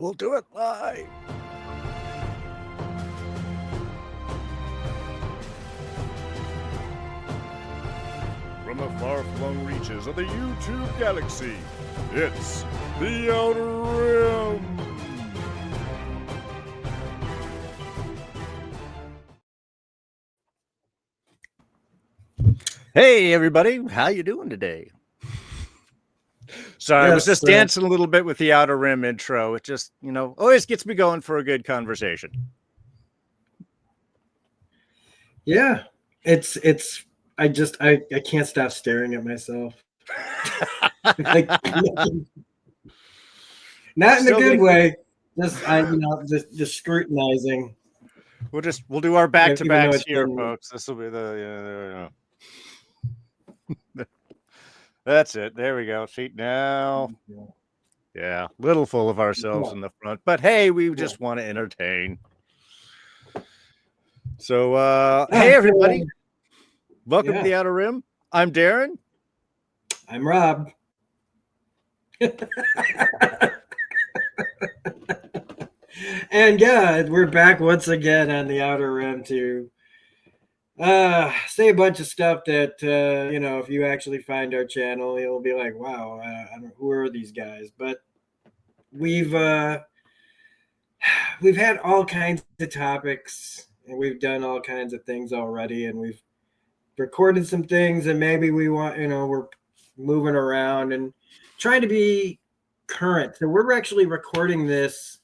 We'll do it live. From the far-flung reaches of the YouTube galaxy, it's The Outer Rim. Hey, everybody. How you doing today? Sorry, I was just dancing a little bit with the Outer Rim intro. It just, always gets me going for a good conversation. Yeah, I can't stop staring at myself. Like, not in a good way. Just scrutinizing. We'll do our back-to-backs here, folks. This will be the that's it. There we go. See now. Yeah, little full of ourselves in the front, but hey, we just want to entertain. So, hey everybody, welcome to the Outer Rim. I'm Darren. I'm Rob. And yeah, we're back once again on the Outer Rim to say a bunch of stuff that if you actually find our channel, you'll be like, wow, who are these guys? But we've had all kinds of topics and we've done all kinds of things already, and we've recorded some things, and maybe we're moving around and trying to be current. So we're actually recording this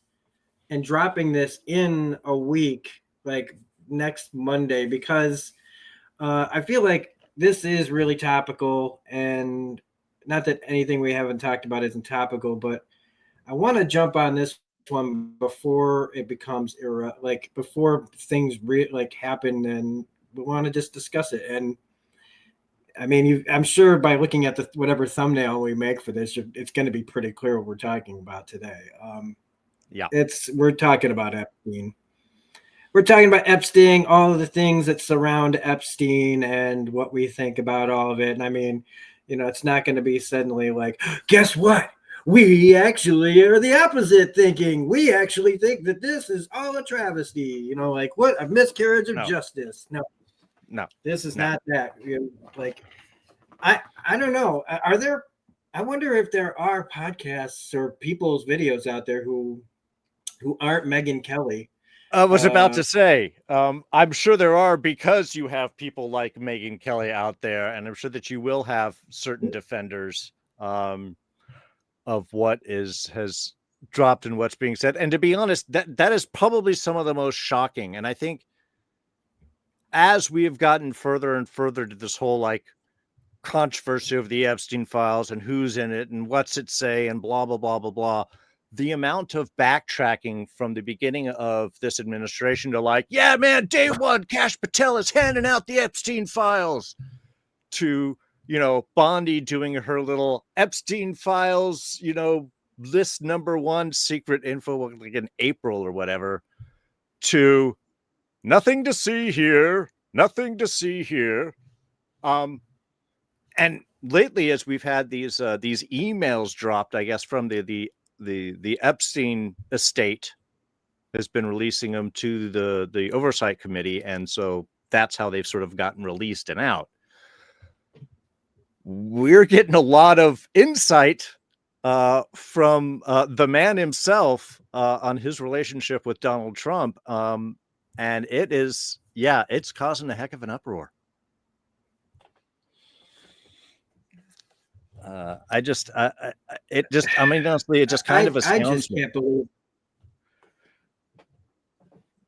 and dropping this in a week, like next Monday, because I feel like this is really topical, and not that anything we haven't talked about isn't topical, but I want to jump on this one before it becomes before things happen, and we want to just discuss it. And I mean, I'm sure by looking at whatever thumbnail we make for this, it's going to be pretty clear what we're talking about today. We're talking about Epstein. We're talking about Epstein, all of the things that surround Epstein, and what we think about all of it. And I mean, it's not going to be suddenly like, guess what? We actually are the opposite thinking. We actually think that this is all a travesty. What? A miscarriage of justice. No, this is not that. I don't know. I wonder if there are podcasts or people's videos out there who aren't Megyn Kelly. I was about to say, I'm sure there are, because you have people like Megyn Kelly out there, and I'm sure that you will have certain defenders of what has dropped and what's being said. And to be honest, that is probably some of the most shocking. And I think as we have gotten further and further to this whole controversy of the Epstein files and who's in it and what's it say and blah, blah, blah, blah, blah, the amount of backtracking from the beginning of this administration to yeah, man, day one, Kash Patel is handing out the Epstein files, to Bondi doing her little Epstein files, list number one secret info like in April or whatever, to nothing to see here. And lately, as we've had these emails dropped, I guess from the Epstein estate has been releasing them to the oversight committee, and so that's how they've sort of gotten released and out. We're getting a lot of insight from the man himself on his relationship with Donald Trump. And it's causing a heck of an uproar. Honestly, it just kind of astounds me. I just can't believe.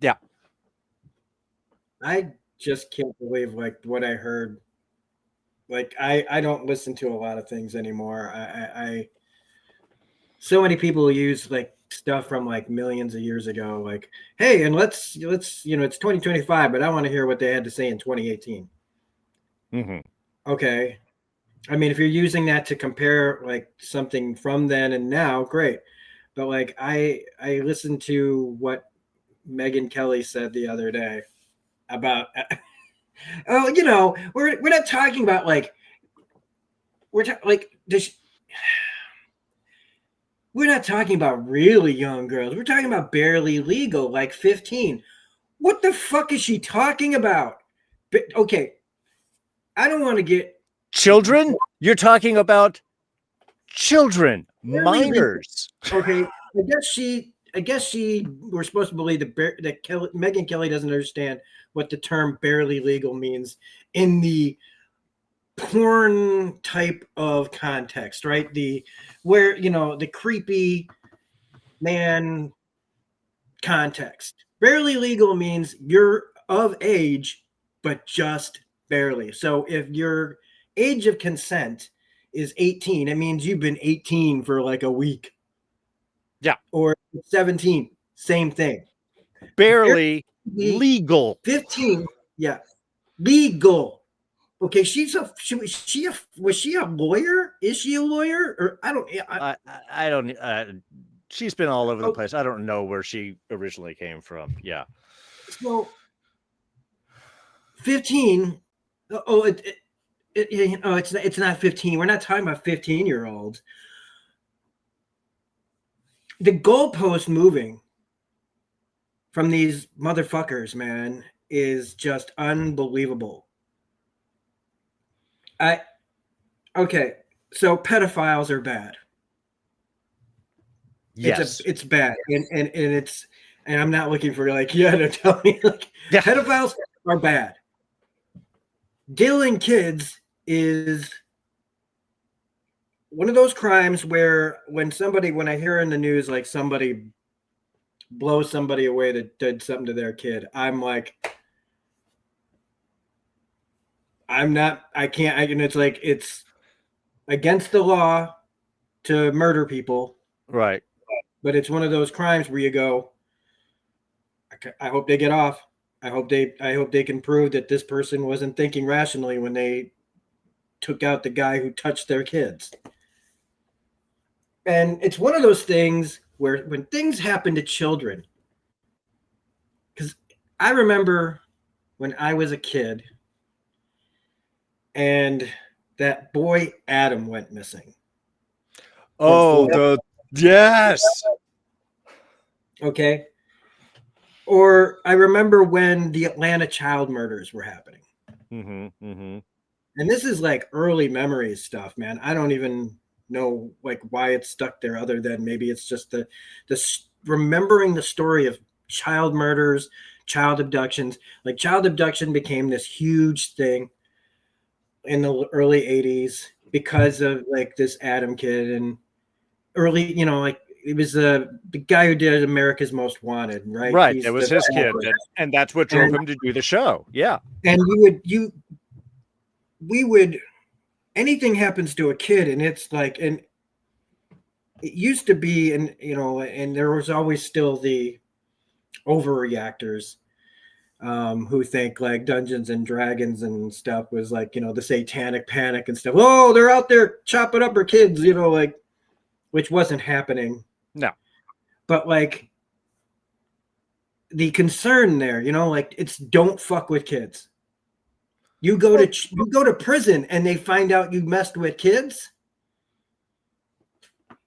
Yeah. I just can't believe what I heard. I don't listen to a lot of things anymore. So many people use stuff from millions of years ago. Hey, and let's it's 2025, but I want to hear what they had to say in 2018. Mm-hmm. Okay. I mean, if you're using that to compare something from then and now, great. But I listened to what Megyn Kelly said the other day about we're not talking about We're not talking about really young girls. We're talking about barely legal, like 15. What the fuck is she talking about? Okay, I don't want to get Children? You're talking about children, barely legal. minors. Okay, I guess she. We're supposed to believe that Megyn Kelly doesn't understand what the term "barely legal" means in the porn type of context, right? Where the creepy man context. Barely legal means you're of age, but just barely. So if your age of consent is 18, it means you've been 18 for like a week. Yeah. Or 17, same thing. Barely legal. 15, yeah, legal. Okay, was she a lawyer? Is she a lawyer? Or I don't. I don't. She's been all over the place. I don't know where she originally came from. Yeah. So 15. Oh, it's not 15. We're not talking about 15-year-olds. The goalpost moving from these motherfuckers, man, is just unbelievable. Okay, so pedophiles are bad. Yes, it's bad, and I'm not looking for like to tell me like pedophiles are bad. Dealing kids is one of those crimes where when I hear in the news like somebody blows somebody away that did something to their kid, I'm like, it's like it's against the law to murder people, right? But it's one of those crimes where you go, I hope they get off. I hope they can prove that this person wasn't thinking rationally when they took out the guy who touched their kids. And it's one of those things where when things happen to children, because I remember when I was a kid and that boy Adam went missing. Oh, yes. Okay. Or I remember when the Atlanta child murders were happening. And this is like early memories stuff, man. I don't even know like why it's stuck there other than maybe it's just the remembering the story of child murders, child abductions. Like child abduction became this huge thing in the early 80s because of like this Adam kid and early, like it was the guy who did America's Most Wanted, right? Right. It was his kid, and that's what drove him to do the show. Yeah. And we would anything happens to a kid, and it's like, and it used to be, and and there was always still the overreactors who think like Dungeons and Dragons and stuff was like the satanic panic and stuff. Oh, they're out there chopping up our kids, like, which wasn't happening. No. But like the concern there, like it's don't fuck with kids. You go to prison and they find out you messed with kids,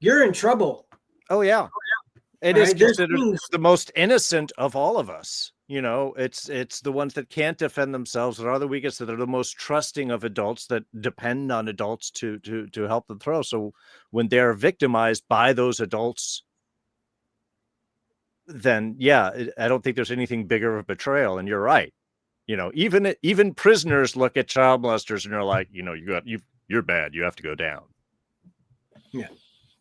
you're in trouble. Oh yeah. It is considered the most innocent of all of us. It's the ones that can't defend themselves that are the weakest, that are the most trusting of adults, that depend on adults to help them through. So when they're victimized by those adults, then yeah, I don't think there's anything bigger of a betrayal. And you're right. Even prisoners look at child molesters and they're like, you're bad. You have to go down. Yeah.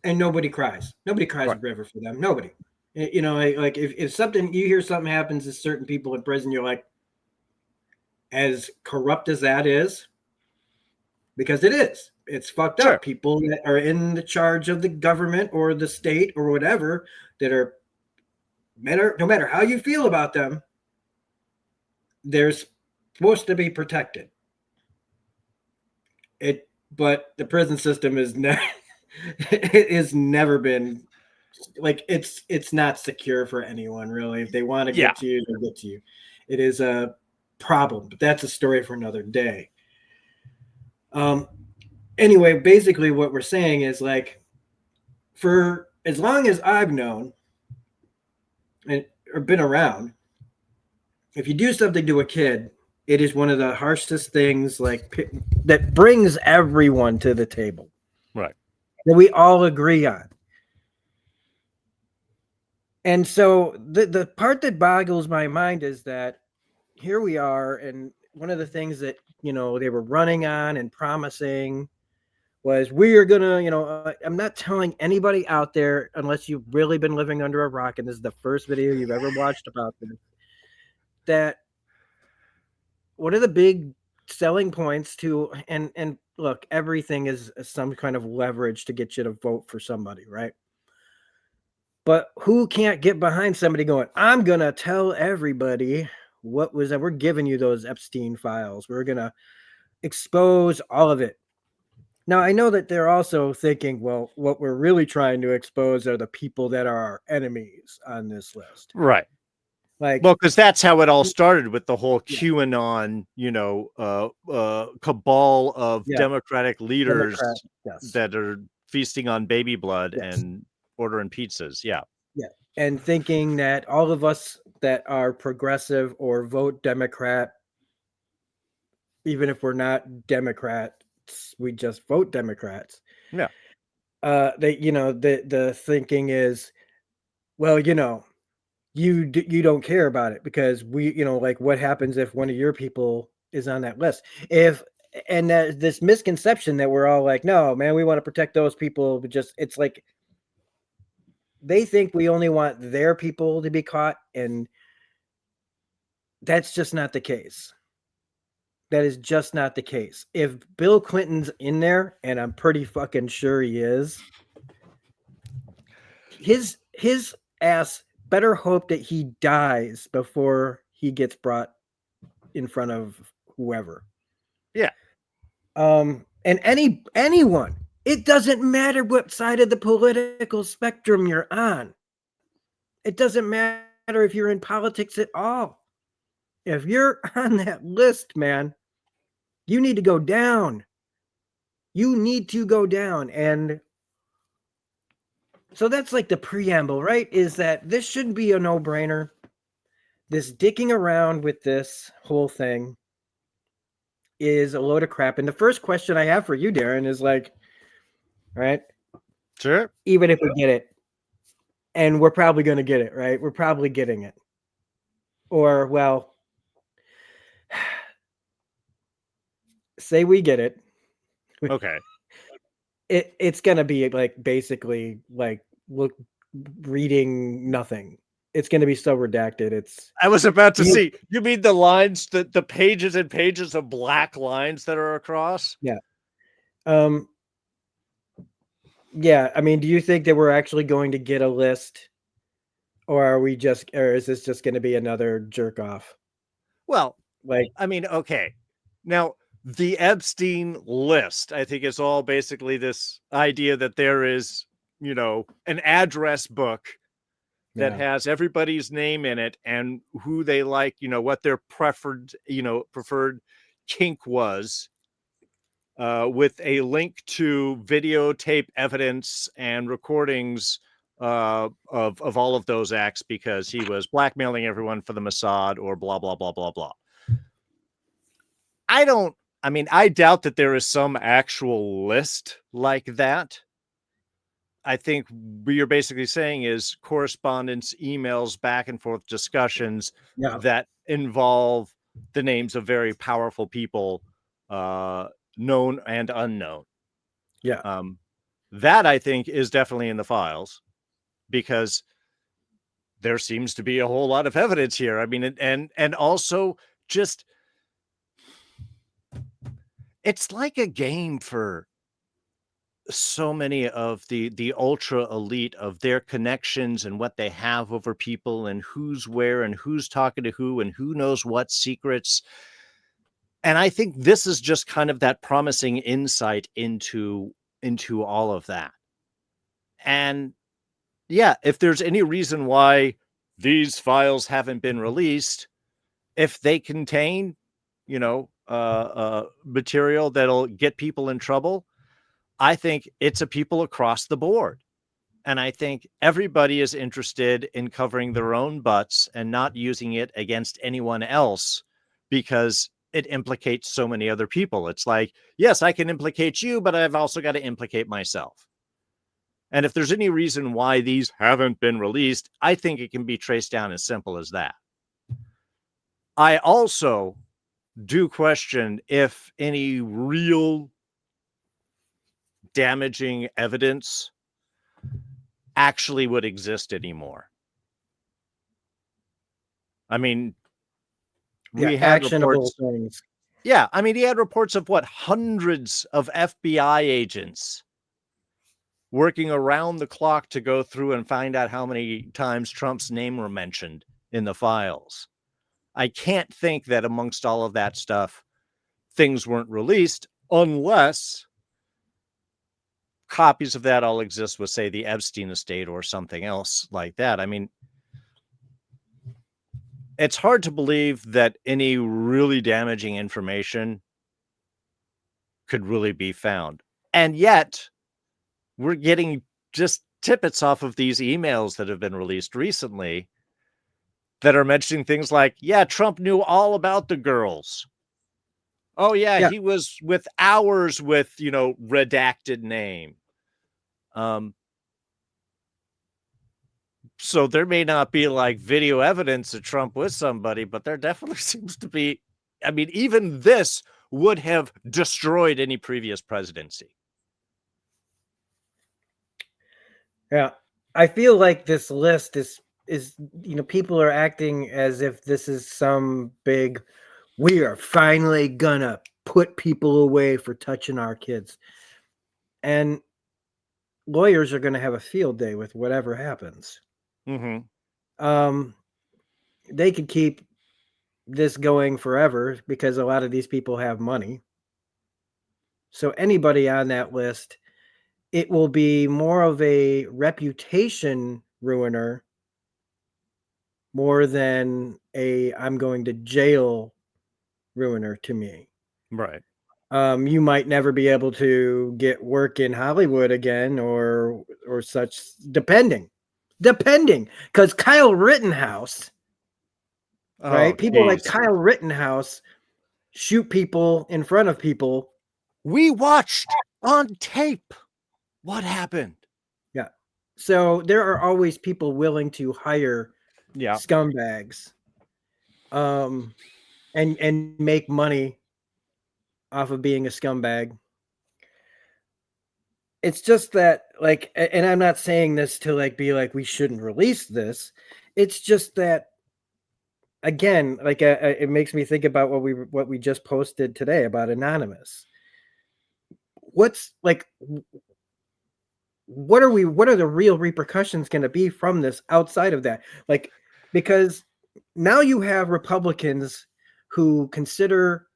And nobody cries. Nobody cries a river for them. Nobody. Like if something, you hear something happens to certain people in prison, you're like, as corrupt as that is, because it is, it's fucked up. People that are in the charge of the government or the state or whatever that are no matter how you feel about them, they're supposed to be protected. But the prison system is it has never been like it's not secure for anyone really. If they want to get to you, they'll get to you. It is a problem, but that's a story for another day. Anyway, basically what we're saying is like for as long as I've known and or been around, if you do something to a kid, it is one of the harshest things that brings everyone to the table. Right. That we all agree on. And so the part that boggles my mind is that here we are, and one of the things that they were running on and promising was we are gonna, I'm not telling anybody out there unless you've really been living under a rock, and this is the first video you've ever watched about this, that one of the big selling points to and look, everything is some kind of leverage to get you to vote for somebody, right? But who can't get behind somebody going, I'm gonna tell everybody what was that? We're giving you those Epstein files. We're gonna expose all of it. Now I know that they're also thinking, well, what we're really trying to expose are the people that are our enemies on this list. Right. Like, Well, because that's how it all started with the whole yeah, QAnon, cabal of yeah, Democratic leaders Democrat, yes, that are feasting on baby blood yes, and ordering pizzas. Yeah. yeah, and thinking that all of us that are progressive or vote Democrat, even if we're not Democrats, we just vote Democrats. Yeah. The thinking is, well, you don't care about it because like what happens if one of your people is on that list? If and that this misconception that we're all like, no, man, we want to protect those people, but just it's like they think we only want their people to be caught, and that's just not the case. That is just not the case. If Bill Clinton's in there, and I'm pretty fucking sure he is, his ass better hope that he dies before he gets brought in front of whoever. Yeah. And anyone, it doesn't matter what side of the political spectrum you're on. It doesn't matter if you're in politics at all. If you're on that list, man, you need to go down. You need to go down. And so that's like the preamble, right? Is that this shouldn't be a no-brainer. This dicking around with this whole thing is a load of crap. And the first question I have for you, Darren, is like, right? Sure. Even if we get it, and we're probably going to get it, right? We're probably getting it. Or, well, say we get it. Okay. It's going to be like basically like reading nothing. It's going to be so redacted. I was about to see. You mean the lines, the pages and pages of black lines that are across? Yeah. Yeah. I mean, do you think that we're actually going to get a list, or is this just going to be another jerk off? Well, Like, I mean, okay. Now, the Epstein list, I think, is all basically this idea that there is, an address book that has everybody's name in it and who they like, what their preferred kink was, with a link to videotape evidence and recordings of all of those acts because he was blackmailing everyone for the Mossad or blah, blah, blah, blah, blah. I doubt that there is some actual list like that. I think what you're basically saying is correspondence, emails, back and forth discussions that involve the names of very powerful people, known and unknown. Yeah. That I think is definitely in the files because there seems to be a whole lot of evidence here. I mean, and also just, it's like a game for so many of the ultra elite, of their connections and what they have over people and who's where and who's talking to who and who knows what secrets. And I think this is just kind of that promising insight into all of that. And yeah, if there's any reason why these files haven't been released, if they contain, material that'll get people in trouble, I think it's a people across the board. And I think everybody is interested in covering their own butts and not using it against anyone else because it implicates so many other people. It's like, yes, I can implicate you, but I've also got to implicate myself. And if there's any reason why these haven't been released, I think it can be traced down as simple as that. I also do question if any real damaging evidence actually would exist anymore. I mean, we had actionable reports. things. Yeah, I mean, he had reports of what, hundreds of FBI agents working around the clock to go through and find out how many times Trump's name were mentioned in the files. I can't think that amongst all of that stuff, things weren't released unless copies of that all exist with, say, the Epstein estate or something else like that. I mean, it's hard to believe that any really damaging information could really be found. And yet, we're getting just tidbits off of these emails that have been released recently that are mentioning things like, yeah, Trump knew all about the girls. Oh, yeah, he was with hours with, redacted name. So there may not be like video evidence of Trump with somebody, but there definitely seems to be. I mean, even this would have destroyed any previous presidency. Yeah. I feel like this list is people are acting as if this is some big, we are finally gonna put people away for touching our kids. And lawyers are going to have a field day with whatever happens. Mm-hmm. They could keep this going forever because a lot of these people have money. So anybody on that list, it will be more of a reputation ruiner more than a I'm going to jail ruiner to me. Right. You might never be able to get work in Hollywood again or such, depending, because Kyle Rittenhouse, right? People like Kyle Rittenhouse shoot people in front of people. We watched on tape what happened. Yeah. So there are always people willing to hire scumbags, and make money off of being a scumbag. It's just that, like, and I'm not saying this to like be like we shouldn't release this. It's just that, again, like it makes me think about what we just posted today about Anonymous. What's like, what are the real repercussions going to be from this outside of that? Like, because now you have Republicans who consider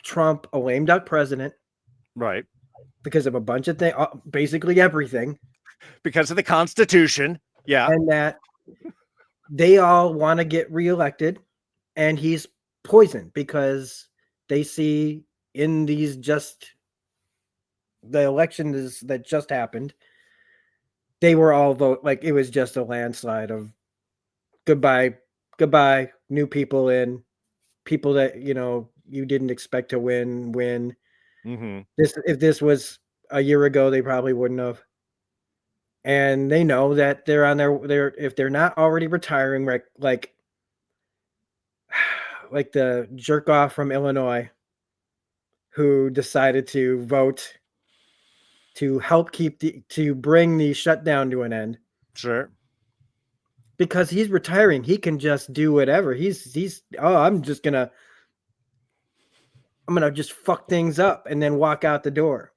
Trump a lame duck president, right? Because of a bunch of things, basically everything, because of the Constitution. Yeah. And that they all want to get reelected, and he's poisoned because they see in these the elections that just happened, they were all vote like it was just a landslide of goodbye, new people in, people that you didn't expect to win. Mm-hmm. If this was a year ago, they probably wouldn't have. And they know that they're on their if they're not already retiring, like the jerk off from Illinois who decided to vote to help to bring the shutdown to an end. Sure. Because he's retiring, he can just do whatever. I'm gonna just fuck things up and then walk out the door.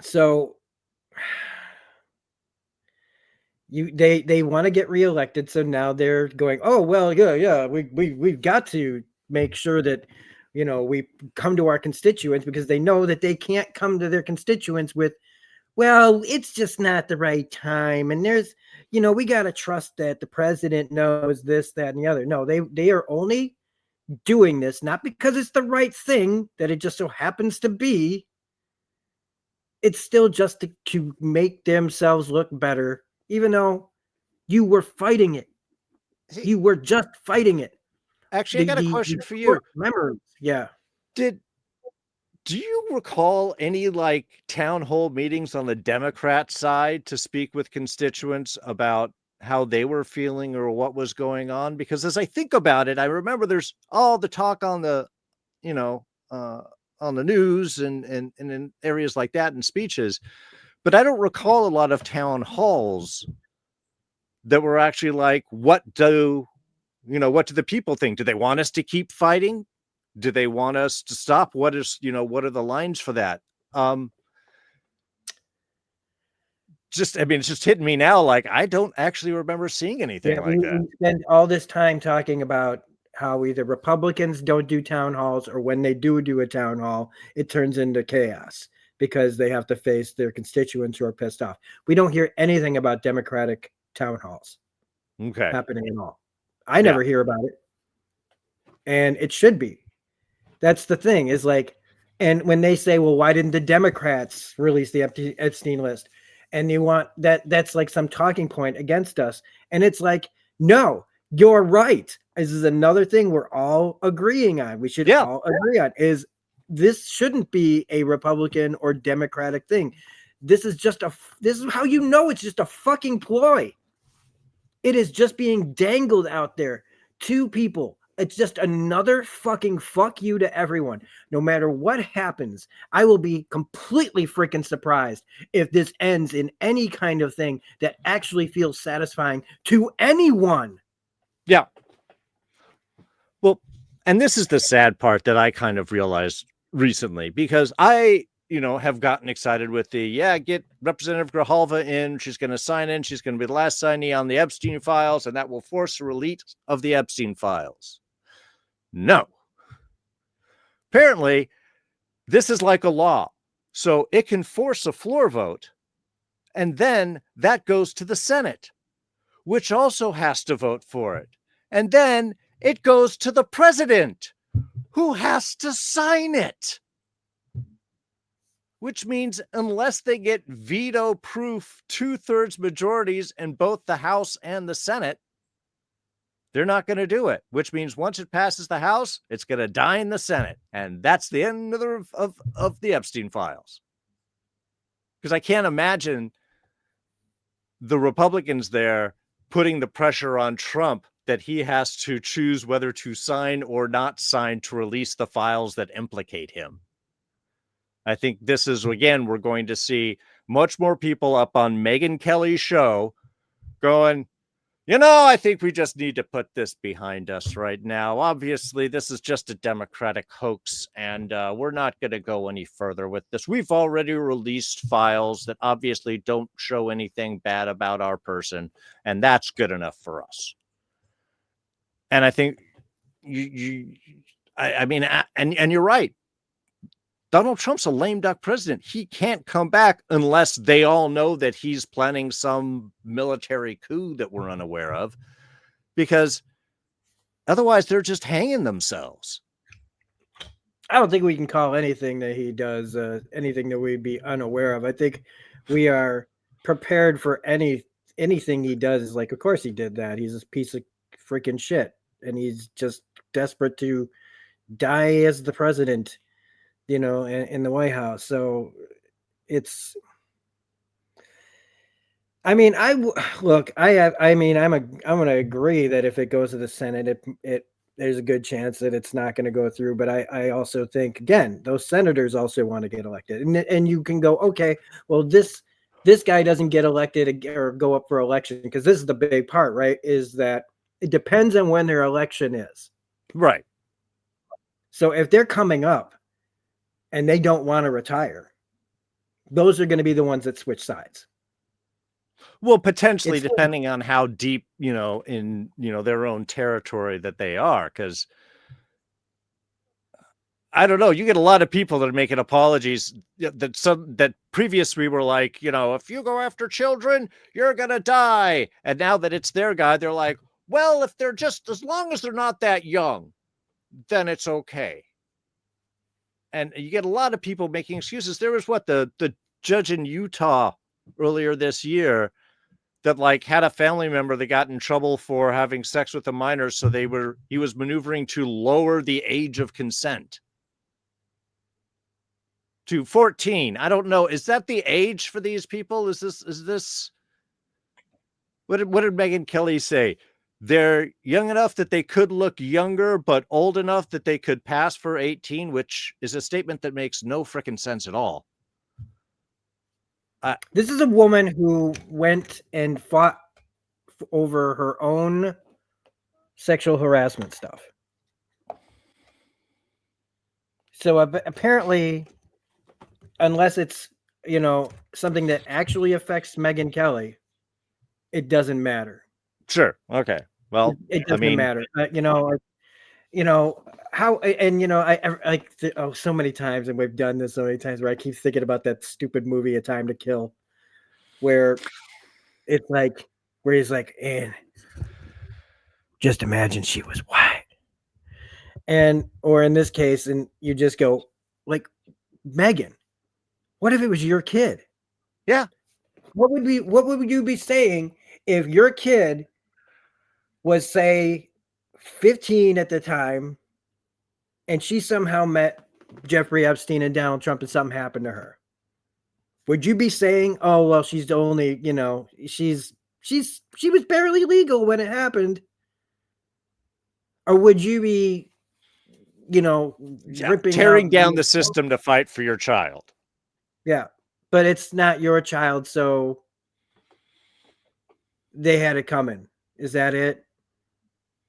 So they want to get reelected, so now they're going, oh well, yeah, we've got to make sure that we come to our constituents, because they know that they can't come to their constituents with, well, it's just not the right time, and there's we got to trust that the president knows this, that, and the other. No, they are only doing this not because it's the right thing, that it just so happens to be, it's still just to make themselves look better, even though you were fighting it. See, You were just fighting it. actually, I The got a the, the question for court you. memories. Yeah. Did Do you recall any like town hall meetings on the Democrat side to speak with constituents about how they were feeling or what was going on? Because as I think about it, I remember there's all the talk on the, you know, on the news and in areas like that and speeches, but I don't recall a lot of town halls that were actually like, what do the people think? Do they want us to keep fighting? Do they want us to stop? What are the lines for that? Um, I mean, it's just hitting me now. Like, I don't actually remember seeing anything Yeah, like that. we spend all this time talking about how either Republicans don't do town halls, or when they do a town hall, it turns into chaos because they have to face their constituents who are pissed off. We don't hear anything about Democratic town halls Okay. happening at all. I Yeah. never hear about it, and it should be. That's the thing, is like, and when they say, well, why didn't the Democrats release the Epstein list? And you want that's like some talking point against us. And it's like, no, you're right. This is another thing we're all agreeing on. We should Yeah. all agree on is this shouldn't be a Republican or Democratic thing. This is how you know it's just a fucking ploy. It is just being dangled out there to people. It's just another fucking fuck you to everyone. No matter what happens, I will be completely freaking surprised if this ends in any kind of thing that actually feels satisfying to anyone. Yeah. Well, and this is the sad part that I kind of realized recently because I, have gotten excited with get Representative Grijalva in. She's going to sign in. She's going to be the last signee on the Epstein files, and that will force a release of the Epstein files. No. Apparently, this is like a law. So it can force a floor vote, and then that goes to the Senate, which also has to vote for it. And then it goes to the president, who has to sign it. Which means unless they get veto proof 2/3 majorities in both the House and the Senate, they're not going to do it, which means once it passes the House, it's going to die in the Senate. And that's the end of the Epstein files. Because I can't imagine the Republicans there putting the pressure on Trump that he has to choose whether to sign or not sign to release the files that implicate him. I think this is, again, we're going to see much more people up on Megyn Kelly's show going, I think we just need to put this behind us right now. Obviously, this is just a Democratic hoax, and we're not going to go any further with this. We've already released files that obviously don't show anything bad about our person, and that's good enough for us. And I think I mean, and you're right. Donald Trump's a lame duck president. He can't come back unless they all know that he's planning some military coup that we're unaware of, because otherwise they're just hanging themselves. I don't think we can call anything that he does anything that we'd be unaware of. I think we are prepared for anything he does. Like, of course he did that. He's this piece of freaking shit, and he's just desperate to die as the president, in the White House. So it's, I mean, I'm going to agree that if it goes to the Senate, there's a good chance that it's not going to go through. But I also think, again, those senators also want to get elected, and you can go, okay, well, this guy doesn't get elected or go up for election, because this is the big part, right? Is that it depends on when their election is. Right. So if they're coming up and they don't want to retire, those are going to be the ones that switch sides. Well, potentially, depending on how deep, in, their own territory that they are, because I don't know, you get a lot of people that are making apologies that previously were like, if you go after children, you're going to die. And now that it's their guy, they're like, well, if they're just, as long as they're not that young, then it's okay. And you get a lot of people making excuses. There was the judge in Utah earlier this year that like had a family member that got in trouble for having sex with a minor, so he was maneuvering to lower the age of consent to 14. I don't know. Is that the age for these people? Is this what did Megyn Kelly say? They're young enough that they could look younger, but old enough that they could pass for 18, which is a statement that makes no freaking sense at all. This is a woman who went and fought over her own sexual harassment stuff. So apparently, unless it's, something that actually affects Megyn Kelly, it doesn't matter. Sure. Okay. Well, it doesn't matter. How, and I like so many times, and we've done this so many times, where I keep thinking about that stupid movie A Time to Kill, where it's like, where he's like, and just imagine she was white, or in this case, and you just go like, Megyn, what if it was your kid? Yeah. What would you be saying if your kid was, say, 15 at the time, and she somehow met Jeffrey Epstein and Donald Trump, and something happened to her? Would you be saying, "Oh, well, she's only, she was barely legal when it happened," or would you be, tearing down the system to fight for your child? Yeah, but it's not your child, so they had it coming. Is that it?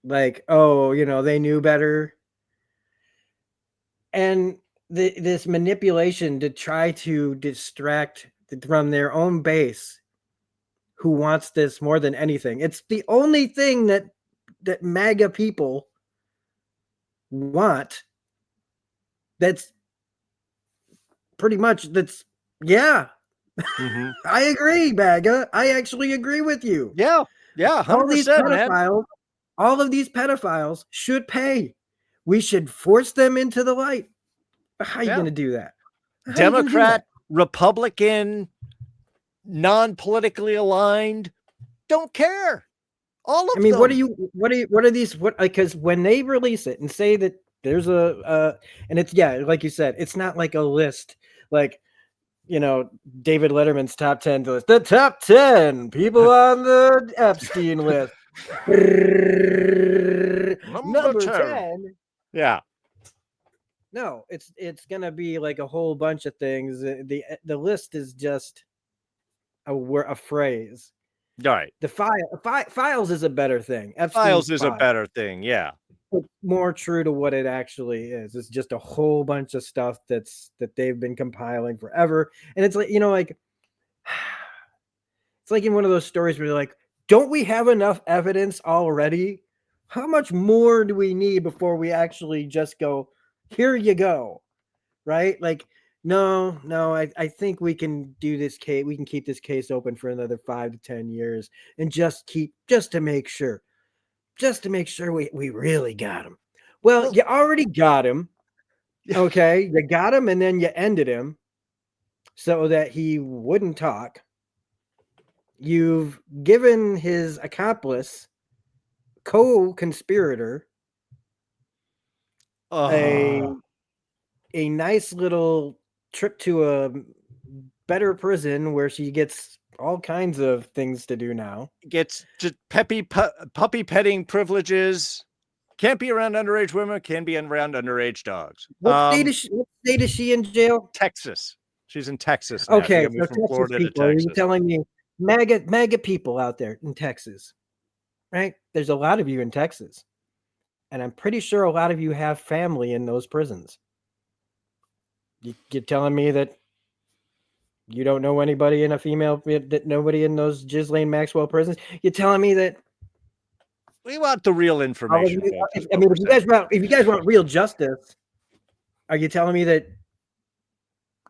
Like, oh, they knew better. And this manipulation to try to distract from their own base, who wants this more than anything. It's the only thing that MAGA people want. That's pretty much, yeah. Mm-hmm. I agree, MAGA. I actually agree with you. Yeah. Yeah. 100%, all of these pedophiles should pay. We should force them into the light. How are you going to do that? Democrat, Republican, non-politically aligned, don't care. All of them. What are these? Because when they release it and say that there's and it's, like you said, it's not like a list, like, David Letterman's top 10 list, the top 10 people on the Epstein list. Number 10. Yeah. No, it's gonna be like a whole bunch of things. The list is just a phrase. All right. The files is a better thing. Files is a better thing. Yeah. More true to what it actually is. It's just a whole bunch of stuff that they've been compiling forever. And it's like, it's like in one of those stories where you're like, don't we have enough evidence already? How much more do we need before we actually just go, here you go? Right? Like, no, I think we can do this case. We can keep this case open for another 5 to 10 years and just to make sure we really got him. Well, you already got him. Okay. You got him, and then you ended him so that he wouldn't talk. You've given his accomplice, co-conspirator, a nice little trip to a better prison where she gets all kinds of things to do now. Gets just puppy petting privileges. Can't be around underage women. Can be around underage dogs. What state is she in jail? Texas. She's in Texas now. Okay, so from Florida people, to Texas. You're telling me MAGA people out there in Texas, right? There's a lot of you in Texas, and I'm pretty sure a lot of you have family in those prisons. You're telling me that you don't know anybody in nobody in those Ghislaine Maxwell prisons? You're telling me that we want the real information. If you guys want real justice, are you telling me that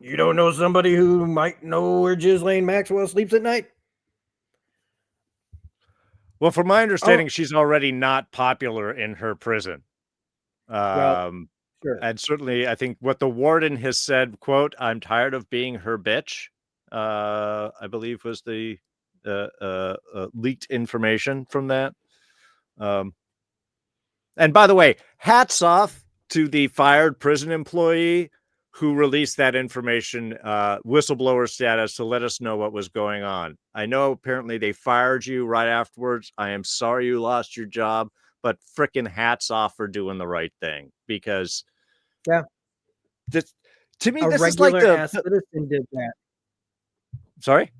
you don't know somebody who might know where Ghislaine Maxwell sleeps at night? Well, from my understanding, she's already not popular in her prison. Sure. And certainly, I think what the warden has said, quote, "I'm tired of being her bitch." I believe was the leaked information from that. And by the way, hats off to the fired prison employee who released that information, whistleblower status, to let us know what was going on. I know apparently they fired you right afterwards. I am sorry you lost your job, but frickin' hats off for doing the right thing, because this, to me, A this is like regular ass citizen did that. Sorry?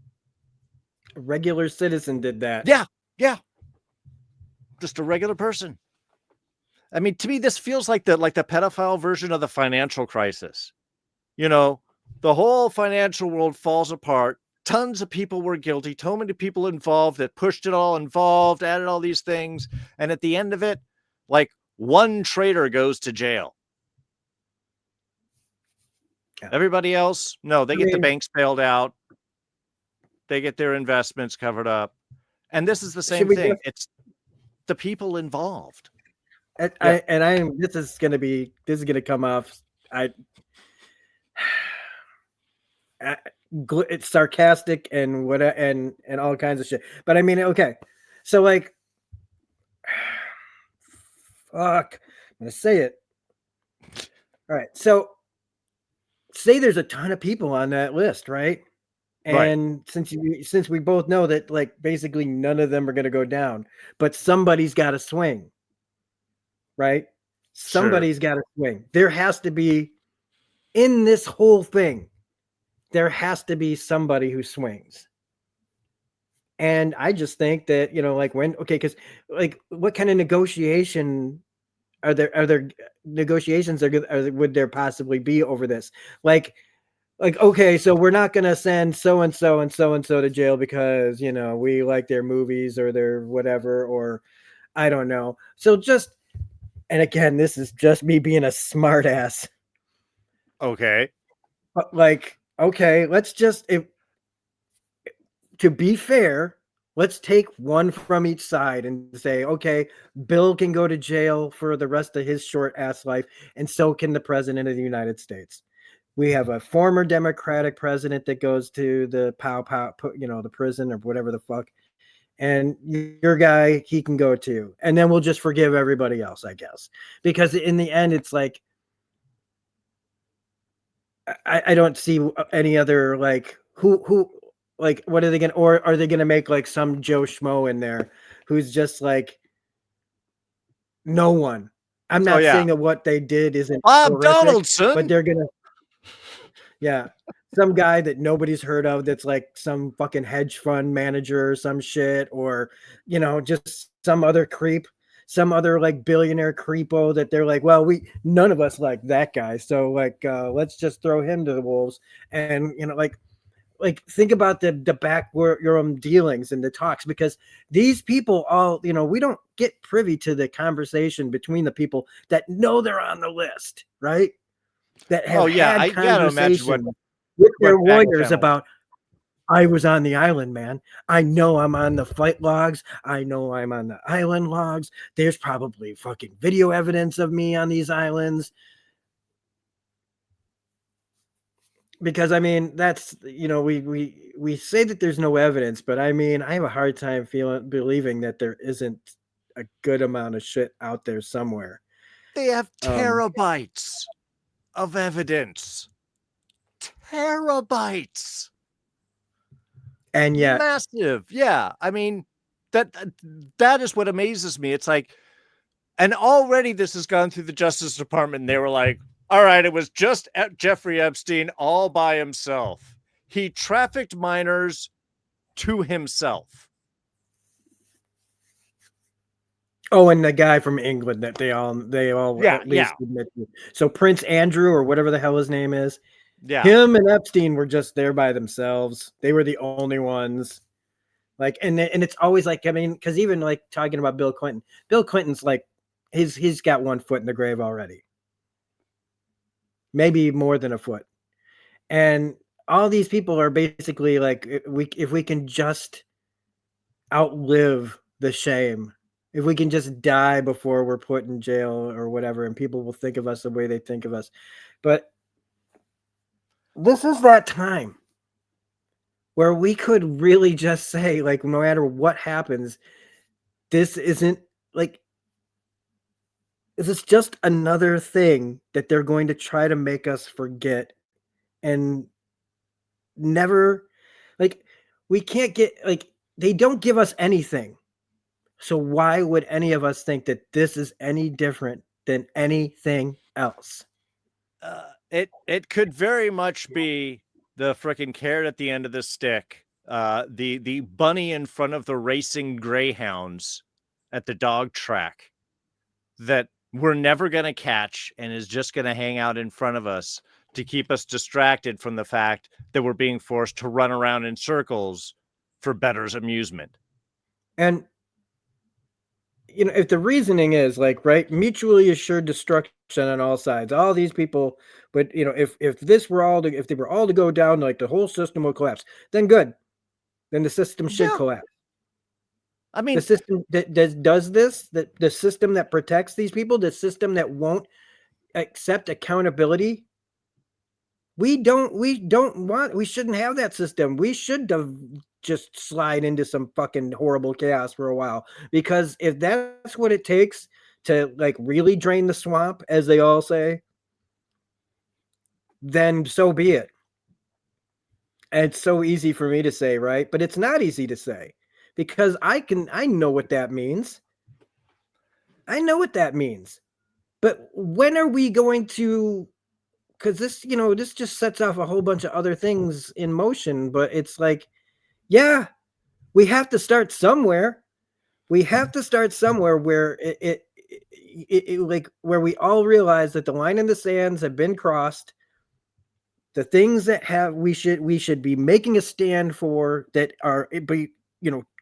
A regular citizen did that. Yeah. Just a regular person. I mean, to me, this feels like the pedophile version of the financial crisis. You know, the whole financial world falls apart. Tons of people were guilty. So many people involved that pushed it all involved, added all these things. And at the end of it, like, one traitor goes to jail. Yeah. Everybody else, no, they get the banks bailed out. They get their investments covered up. And this is the same thing. It's the people involved. This is gonna come off. It's sarcastic and what and all kinds of shit. But I mean, okay, so like, fuck, I'm gonna say it. All right, so say there's a ton of people on that list, right? And since we both know that, like, basically none of them are going to go down, but somebody's got to swing, right? Somebody's got to swing. There has to be, in this whole thing, there has to be somebody who swings. And I just think that, you know, like, because like, what kind of negotiation are there negotiations would there possibly be over this? Like, okay, so we're not going to send so-and-so and so-and-so to jail because, you know, we like their movies or their whatever, or I don't know. So just, and again, this is just me being a smart ass. Okay. But like, okay, let's just, to be fair, let's take one from each side and say, okay, Bill can go to jail for the rest of his short ass life, and so can the president of the United States. We have a former Democratic president that goes to the the prison or whatever the fuck. And your guy, he can go too. And then we'll just forgive everybody else, I guess. Because in the end, it's like, I don't see any other, like, who, like, what are they going to, or are they going to make like some Joe Schmo in there who's just like, no one. I'm not saying that what they did isn't Bob Donaldson, but they're going to, some guy that nobody's heard of that's like some fucking hedge fund manager or some shit, or, you know, just some other creep, some other like billionaire creepo that they're like, well, none of us like that guy, so like, let's just throw him to the wolves. And, you know, like think about the backroom dealings and the talks, because these people all, you know, we don't get privy to the conversation between the people that know they're on the list, right? That have had conversation with their lawyers about, I was on the island, man. I know I'm on the flight logs. I know I'm on the island logs. There's probably fucking video evidence of me on these islands. Because, I mean, that's, you know, we say that there's no evidence, but I mean, I have a hard time believing that there isn't a good amount of shit out there somewhere. They have terabytes of evidence. Terabytes. And yet, massive. Yeah. I mean, that is what amazes me. It's like, and already this has gone through the Justice Department, and they were like, all right, it was just Jeffrey Epstein all by himself. He trafficked minors to himself. Oh, and the guy from England that they all at least admit to. So Prince Andrew, or whatever the hell his name is, him and Epstein were just there by themselves. They were the only ones. Like, and it's always like, I mean, because even like talking about Bill Clinton's like, he's got one foot in the grave already, maybe more than a foot. And all these people are basically like, if we can just outlive the shame, if we can just die before we're put in jail or whatever, and people will think of us the way they think of us. But this is that time. where we could really just say, like, no matter what happens, this isn't like, this is just another thing that they're going to try to make us forget and never, like, we can't get, like, they don't give us anything. So why would any of us think that this is any different than anything else? It could very much be the frickin' carrot at the end of the stick. The bunny in front of the racing greyhounds at the dog track that we're never going to catch and is just going to hang out in front of us to keep us distracted from the fact that we're being forced to run around in circles for Better's amusement. And if the reasoning is like, right, mutually assured destruction on all sides, all these people, but if they were all to go down, like the whole system will collapse, then good. Then the system should collapse. I mean, the system that does this, the system that protects these people, the system that won't accept accountability, we shouldn't have that system. We should have just slide into some fucking horrible chaos for a while, because if that's what it takes to like really drain the swamp, as they all say, then so be it. And it's so easy for me to say, right? But it's not easy to say, because I know what that means. I know what that means. But when are we going to, because this just sets off a whole bunch of other things in motion, but it's like, yeah, we have to start somewhere. We have to start somewhere where it like where we all realize that the line in the sands have been crossed. The things that we should be making a stand for that are,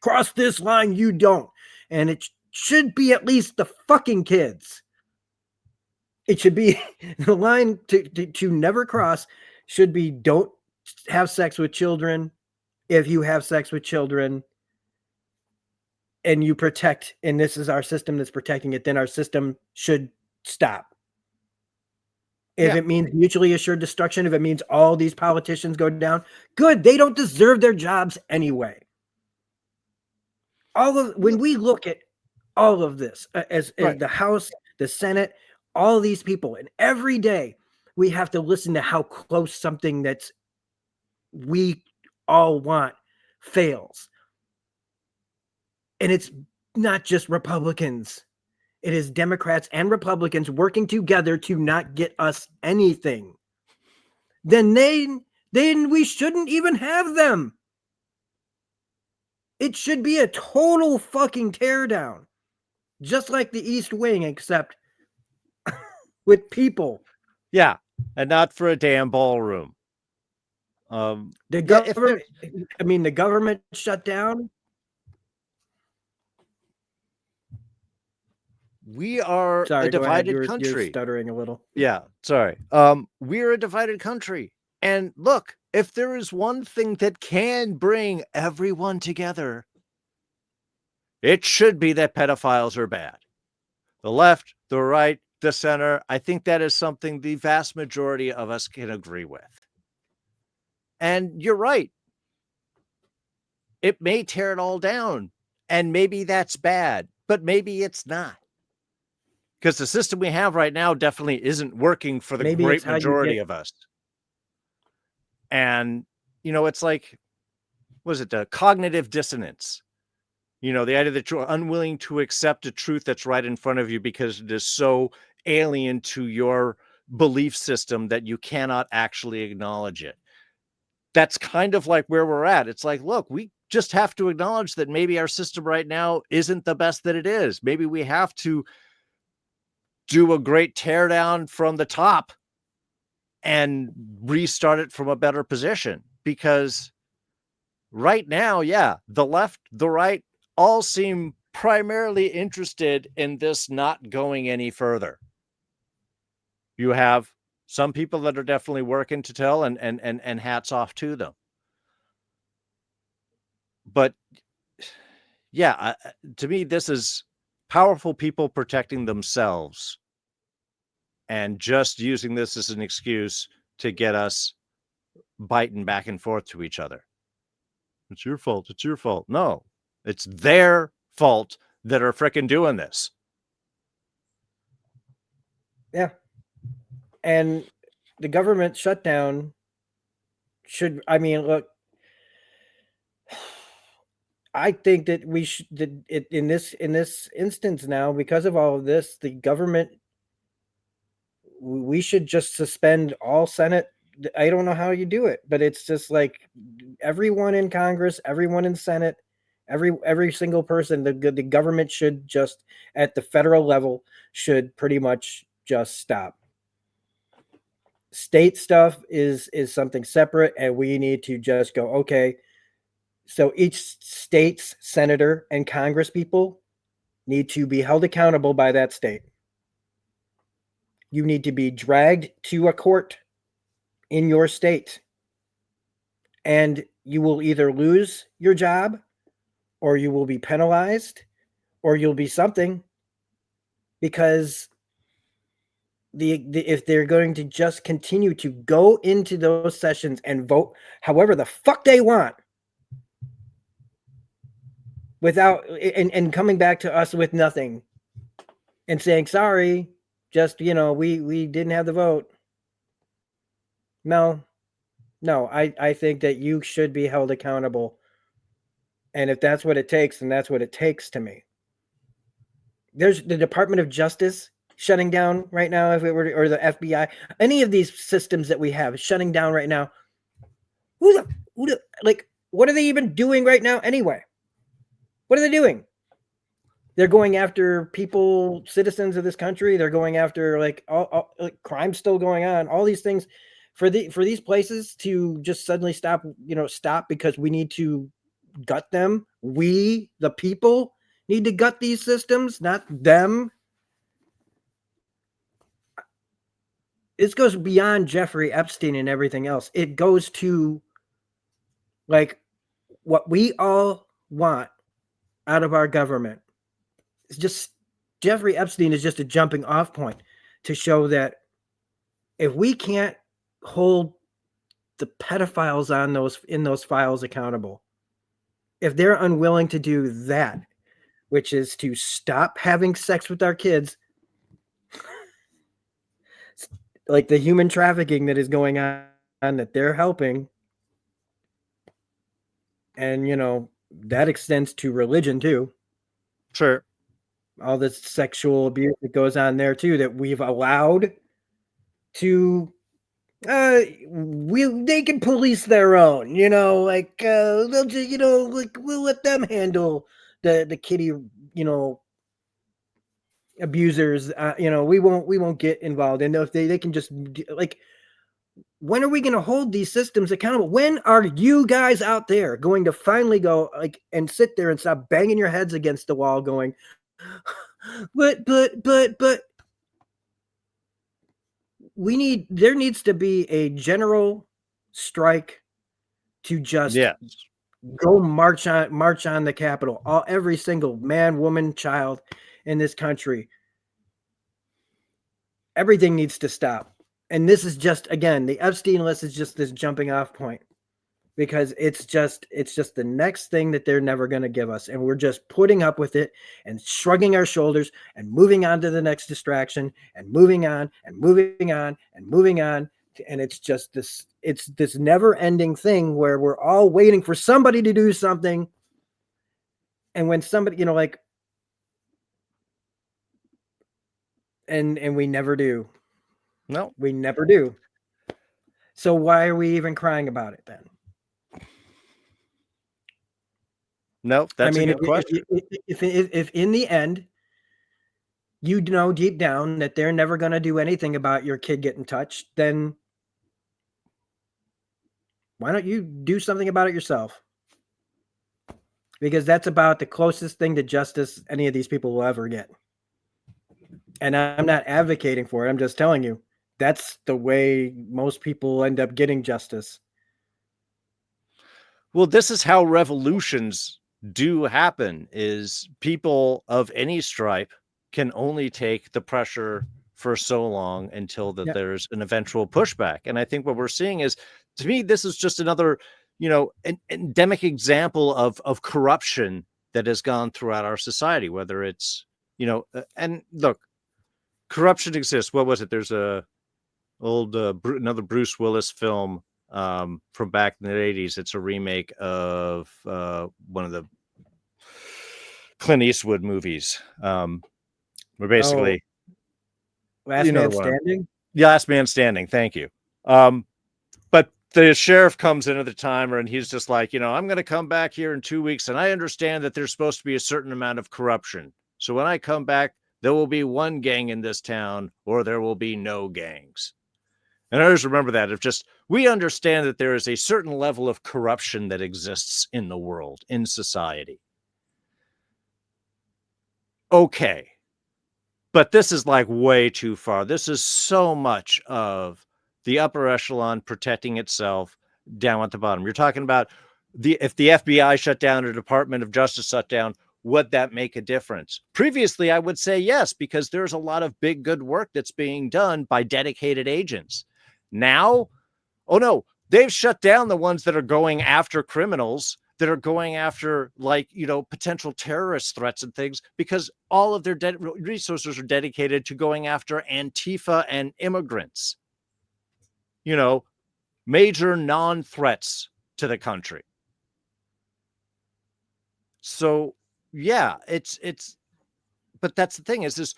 cross this line, you don't. And it should be at least the fucking kids. It should be the line to never cross should be, don't have sex with children. If you have sex with children and you protect, and this is our system that's protecting it, then our system should stop. If it means mutually assured destruction, if it means all these politicians go down, good. They don't deserve their jobs anyway. When we look at all of this, as the House, the Senate, all these people, and every day we have to listen to how close something that's we all want fails. And it's not just Republicans. It is Democrats and Republicans working together to not get us anything. Then we shouldn't even have them. It should be a total fucking teardown. Just like the East Wing, except with people. Yeah, and not for a damn ballroom. The government shut down. We are a divided country. You're stuttering a little. Yeah, sorry. We're a divided country. And look, if there is one thing that can bring everyone together, it should be that pedophiles are bad. The left, the right, the center, I think that is something the vast majority of us can agree with. And you're right. It may tear it all down, and maybe that's bad, but maybe it's not. Because the system we have right now definitely isn't working for the great majority of us. And, it's like, was it the cognitive dissonance? The idea that you're unwilling to accept a truth that's right in front of you because it is so alien to your belief system that you cannot actually acknowledge it. That's kind of like where we're at. It's like, look, we just have to acknowledge that maybe our system right now isn't the best that it is. Maybe we have to do a great teardown from the top and restart it from a better position, because right now, the left, the right, all seem primarily interested in this not going any further. You have some people that are definitely working to tell, and hats off to them. But to me, this is powerful people protecting themselves and just using this as an excuse to get us biting back and forth to each other. It's your fault. It's your fault. No, it's their fault that are frickin' doing this. Yeah. And the government shutdown should, I mean, look, I think that we should, in this instance now, because of all of this, the government, we should just suspend all Senate. I don't know how you do it, but it's just like everyone in Congress, everyone in Senate, every single person, the government should just, at the federal level, should pretty much just stop. State stuff is something separate, and we need to just go, okay, so each state's senator and Congress people need to be held accountable by that state. You need to be dragged to a court in your state, and you will either lose your job, or you will be penalized, or you'll be something, because if they're going to just continue to go into those sessions and vote however the fuck they want, without and coming back to us with nothing and saying sorry, just we didn't have the vote. No, I think that you should be held accountable, and if that's what it takes, then that's what it takes to me. There's the Department of Justice shutting down right now, if it were, or the FBI, any of these systems that we have shutting down right now. Who the like, what are they even doing right now anyway? What are they doing? They're going after people, citizens of this country. They're going after like crime still going on. All these things for these places to just suddenly stop because we need to gut them. We, the people, need to gut these systems, not them. This goes beyond Jeffrey Epstein and everything else. It goes to like what we all want out of our government. It's just Jeffrey Epstein is just a jumping off point to show that if we can't hold the pedophiles in those files accountable, if they're unwilling to do that, which is to stop having sex with our kids, like the human trafficking that is going on that they're helping, and that extends to religion too. Sure. All this sexual abuse that goes on there too, that we've allowed to they can police their own, they'll just, like we'll let them handle the kitty, abusers, we won't get involved. And if they can just, like, when are we going to hold these systems accountable? When are you guys out there going to finally go like and sit there and stop banging your heads against the wall going, but there needs to be a general strike to just go march on the Capitol. Every single man, woman, child in this country. Everything needs to stop. And this is just, again, the Epstein list is just this jumping off point, because it's just the next thing that they're never going to give us. And we're just putting up with it and shrugging our shoulders and moving on to the next distraction and moving on and moving on and moving on. And it's just this never ending thing where we're all waiting for somebody to do something. And when somebody, and we never do. No, we never do. So why are we even crying about it then? No, that's a good question. If in the end, deep down that they're never going to do anything about your kid getting touched, then why don't you do something about it yourself? Because that's about the closest thing to justice any of these people will ever get. And I'm not advocating for it. I'm just telling you, that's the way most people end up getting justice. Well, this is how revolutions do happen, is people of any stripe can only take the pressure for so long until there's an eventual pushback. And I think what we're seeing is, to me, this is just another an endemic example of corruption that has gone throughout our society, whether it's, and look, corruption exists. What was it? There's a old another Bruce Willis film from back in the 80s. It's a remake of one of the Clint Eastwood movies, where basically Last Man Standing. Last Man Standing. Thank you. But the sheriff comes in at the timer and he's just like, I'm going to come back here in 2 weeks. And I understand that there's supposed to be a certain amount of corruption. So when I come back, there will be one gang in this town or there will be no gangs. And I always remember that of just, we understand that there is a certain level of corruption that exists in the world, in society. Okay. But this is like way too far. This is so much of the upper echelon protecting itself down at the bottom. You're talking about if the FBI shut down or Department of Justice shut down, would that make a difference? Previously, I would say yes, because there's a lot of big, good work that's being done by dedicated agents. Now, oh no, they've shut down the ones that are going after criminals, that are going after potential terrorist threats and things, because all of their resources are dedicated to going after Antifa and immigrants. Major non-threats to the country. So yeah, but that's the thing is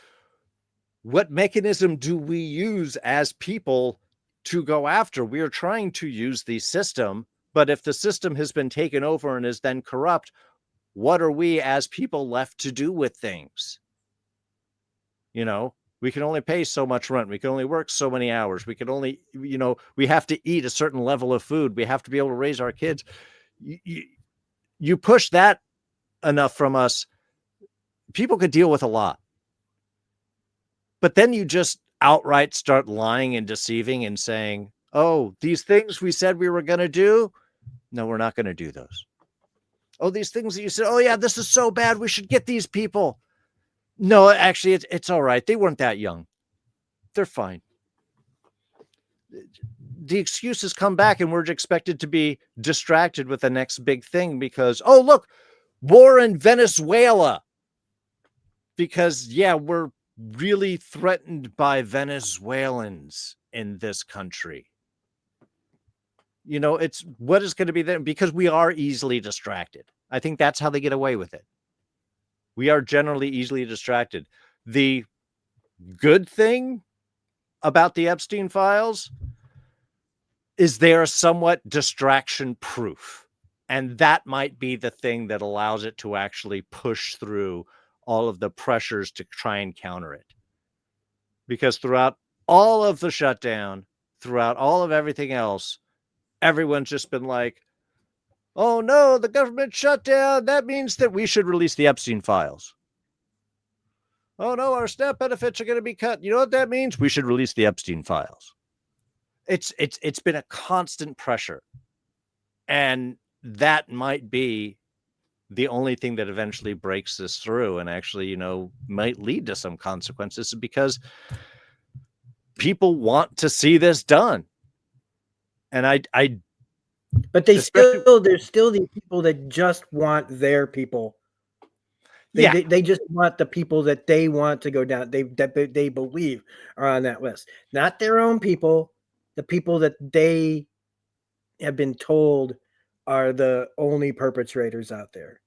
what mechanism do we use as people to go after? We are trying to use the system, but if the system has been taken over and is then corrupt, what are we as people left to do with things? We can only pay so much rent. We can only work so many hours. We can only, we have to eat a certain level of food. We have to be able to raise our kids. You push that enough from us, people could deal with a lot. But then you just outright start lying and deceiving and saying, oh, these things we said we were going to do. No, we're not going to do those. Oh, these things that you said, oh yeah, this is so bad. We should get these people. No, actually, it's all right. They weren't that young. They're fine. The excuses come back and we're expected to be distracted with the next big thing because, oh, look, war in Venezuela. Because, yeah, we're really threatened by Venezuelans in this country. It's what is going to be there because we are easily distracted. I think that's how they get away with it. We are generally easily distracted. The good thing about the Epstein files is they are somewhat distraction proof. And that might be the thing that allows it to actually push through all of the pressures to try and counter it. Because throughout all of the shutdown, throughout all of everything else, everyone's just been like, oh no, the government shut down. That means that we should release the Epstein files. Oh no, our SNAP benefits are going to be cut. You know what that means? We should release the Epstein files. It's been a constant pressure. And that might be the only thing that eventually breaks this through and actually, might lead to some consequences because people want to see this done. And but there's still the people that just want their people. They just want the people that they want to go down. That they believe are on that list, not their own people, the people that they have been told are the only perpetrators out there.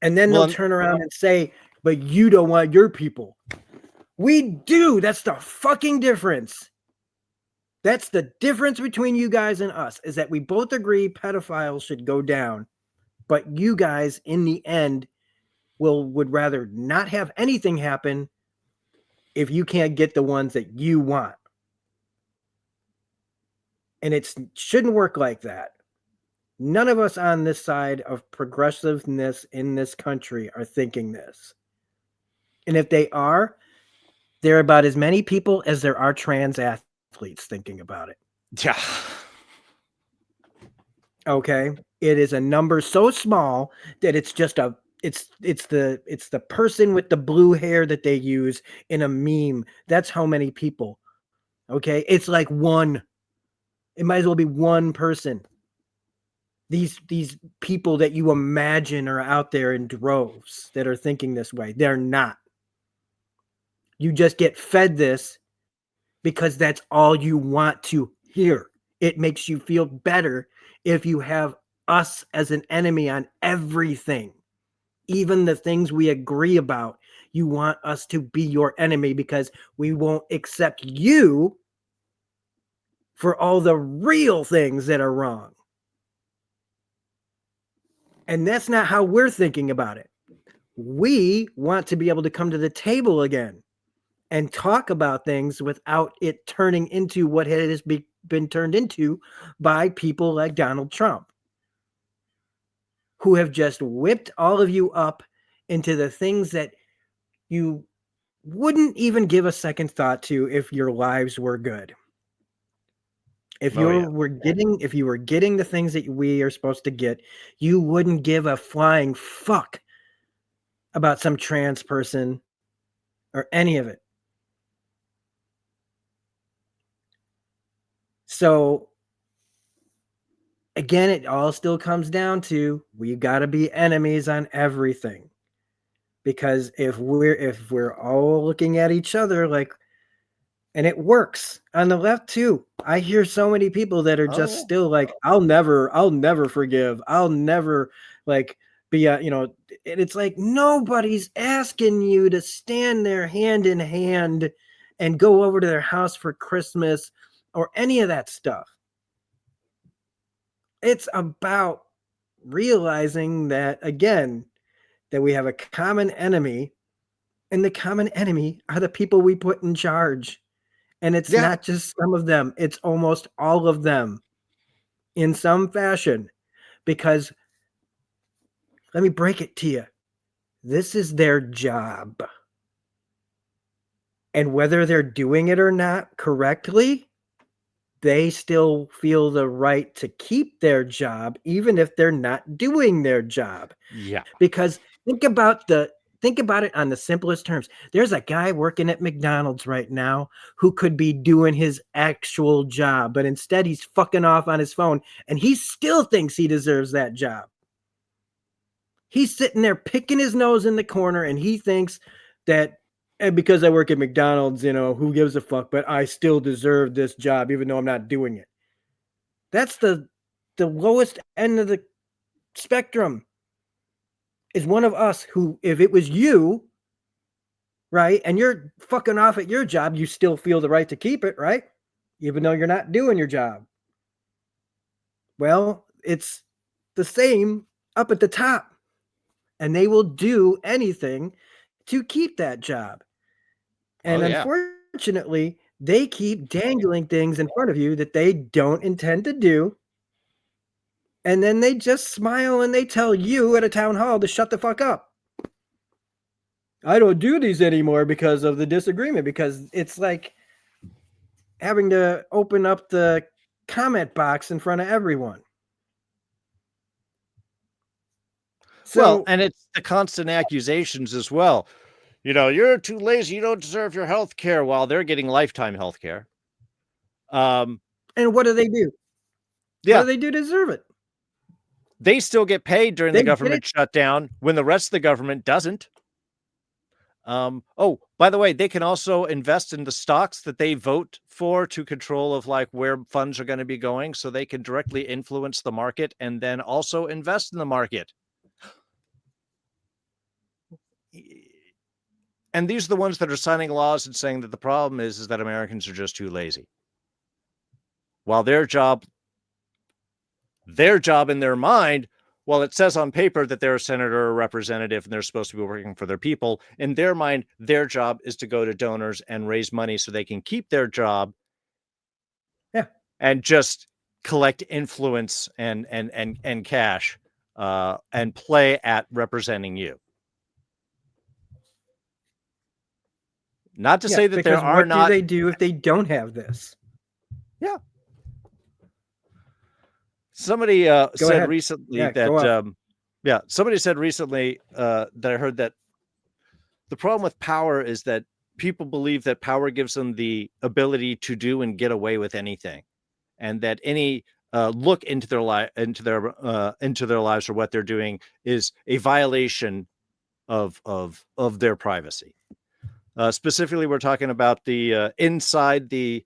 And then they'll turn around and say, but you don't want your people. We do. That's the fucking difference. That's the difference between you guys and us, is that we both agree pedophiles should go down. But you guys, in the end, would rather not have anything happen if you can't get the ones that you want. And it shouldn't work like that. None of us on this side of progressiveness in this country are thinking this. And if they are, there are about as many people as there are trans athletes thinking about it. Yeah. Okay. It is a number so small that it's just it's the person with the blue hair that they use in a meme. That's how many people. Okay. It's like one. It might as well be one person. these people that you imagine are out there in droves that are thinking this way. They're not. You just get fed this because that's all you want to hear. It makes you feel better if you have us as an enemy on everything, even the things we agree about. You want us to be your enemy because we won't accept you for all the real things that are wrong. And that's not how we're thinking about it. We want to be able to come to the table again and talk about things without it turning into what it has been turned into by people like Donald Trump, who have just whipped all of you up into the things that you wouldn't even give a second thought to if your lives were good. If you were getting the things that we are supposed to get, you wouldn't give a flying fuck about some trans person or any of it. So again, it all still comes down to we've got to be enemies on everything. Because if we're all looking at each other like, and it works on the left too. I hear so many people that are just still like, I'll never forgive. I'll never like be and it's like nobody's asking you to stand there hand in hand and go over to their house for Christmas or any of that stuff. It's about realizing that, again, that we have a common enemy, and the common enemy are the people we put in charge. And it's not just some of them, it's almost all of them in some fashion. Because let me break it to you. This is their job. And whether they're doing it or not correctly, they still feel the right to keep their job, even if they're not doing their job. Yeah. Because think about it on the simplest terms. There's a guy working at McDonald's right now who could be doing his actual job, but instead he's fucking off on his phone, and he still thinks he deserves that job. He's sitting there picking his nose in the corner, and he thinks that because I work at McDonald's, who gives a fuck, but I still deserve this job, even though I'm not doing it. That's the lowest end of the spectrum. Is one of us who, if it was you, right, and you're fucking off at your job, you still feel the right to keep it, right? Even though you're not doing your job. Well, it's the same up at the top. And they will do anything to keep that job. And unfortunately, they keep dangling things in front of you that they don't intend to do. And then they just smile and they tell you at a town hall to shut the fuck up. I don't do these anymore because of the disagreement, because it's like having to open up the comment box in front of everyone. So, and it's the constant accusations as well. You're too lazy. You don't deserve your health care, while they're getting lifetime health care. And what do they do? Yeah. What do they do to deserve it? They still get paid during the government shutdown when the rest of the government doesn't. By the way, they can also invest in the stocks that they vote for to control of like where funds are going to be going, so they can directly influence the market and then also invest in the market. And these are the ones that are signing laws and saying that the problem is that Americans are just too lazy. While their job in their mind, while it says on paper that they're a senator or a representative and they're supposed to be working for their people, in their mind, their job is to go to donors and raise money so they can keep their job. Yeah. And just collect influence and cash and play at representing you. Not to say that there are not. What do they do if they don't have this? Yeah. Somebody said recently somebody said recently that I heard that the problem with power is that people believe that power gives them the ability to do and get away with anything, and that any look into their lives or what they're doing is a violation of their privacy. Specifically, we're talking about the inside the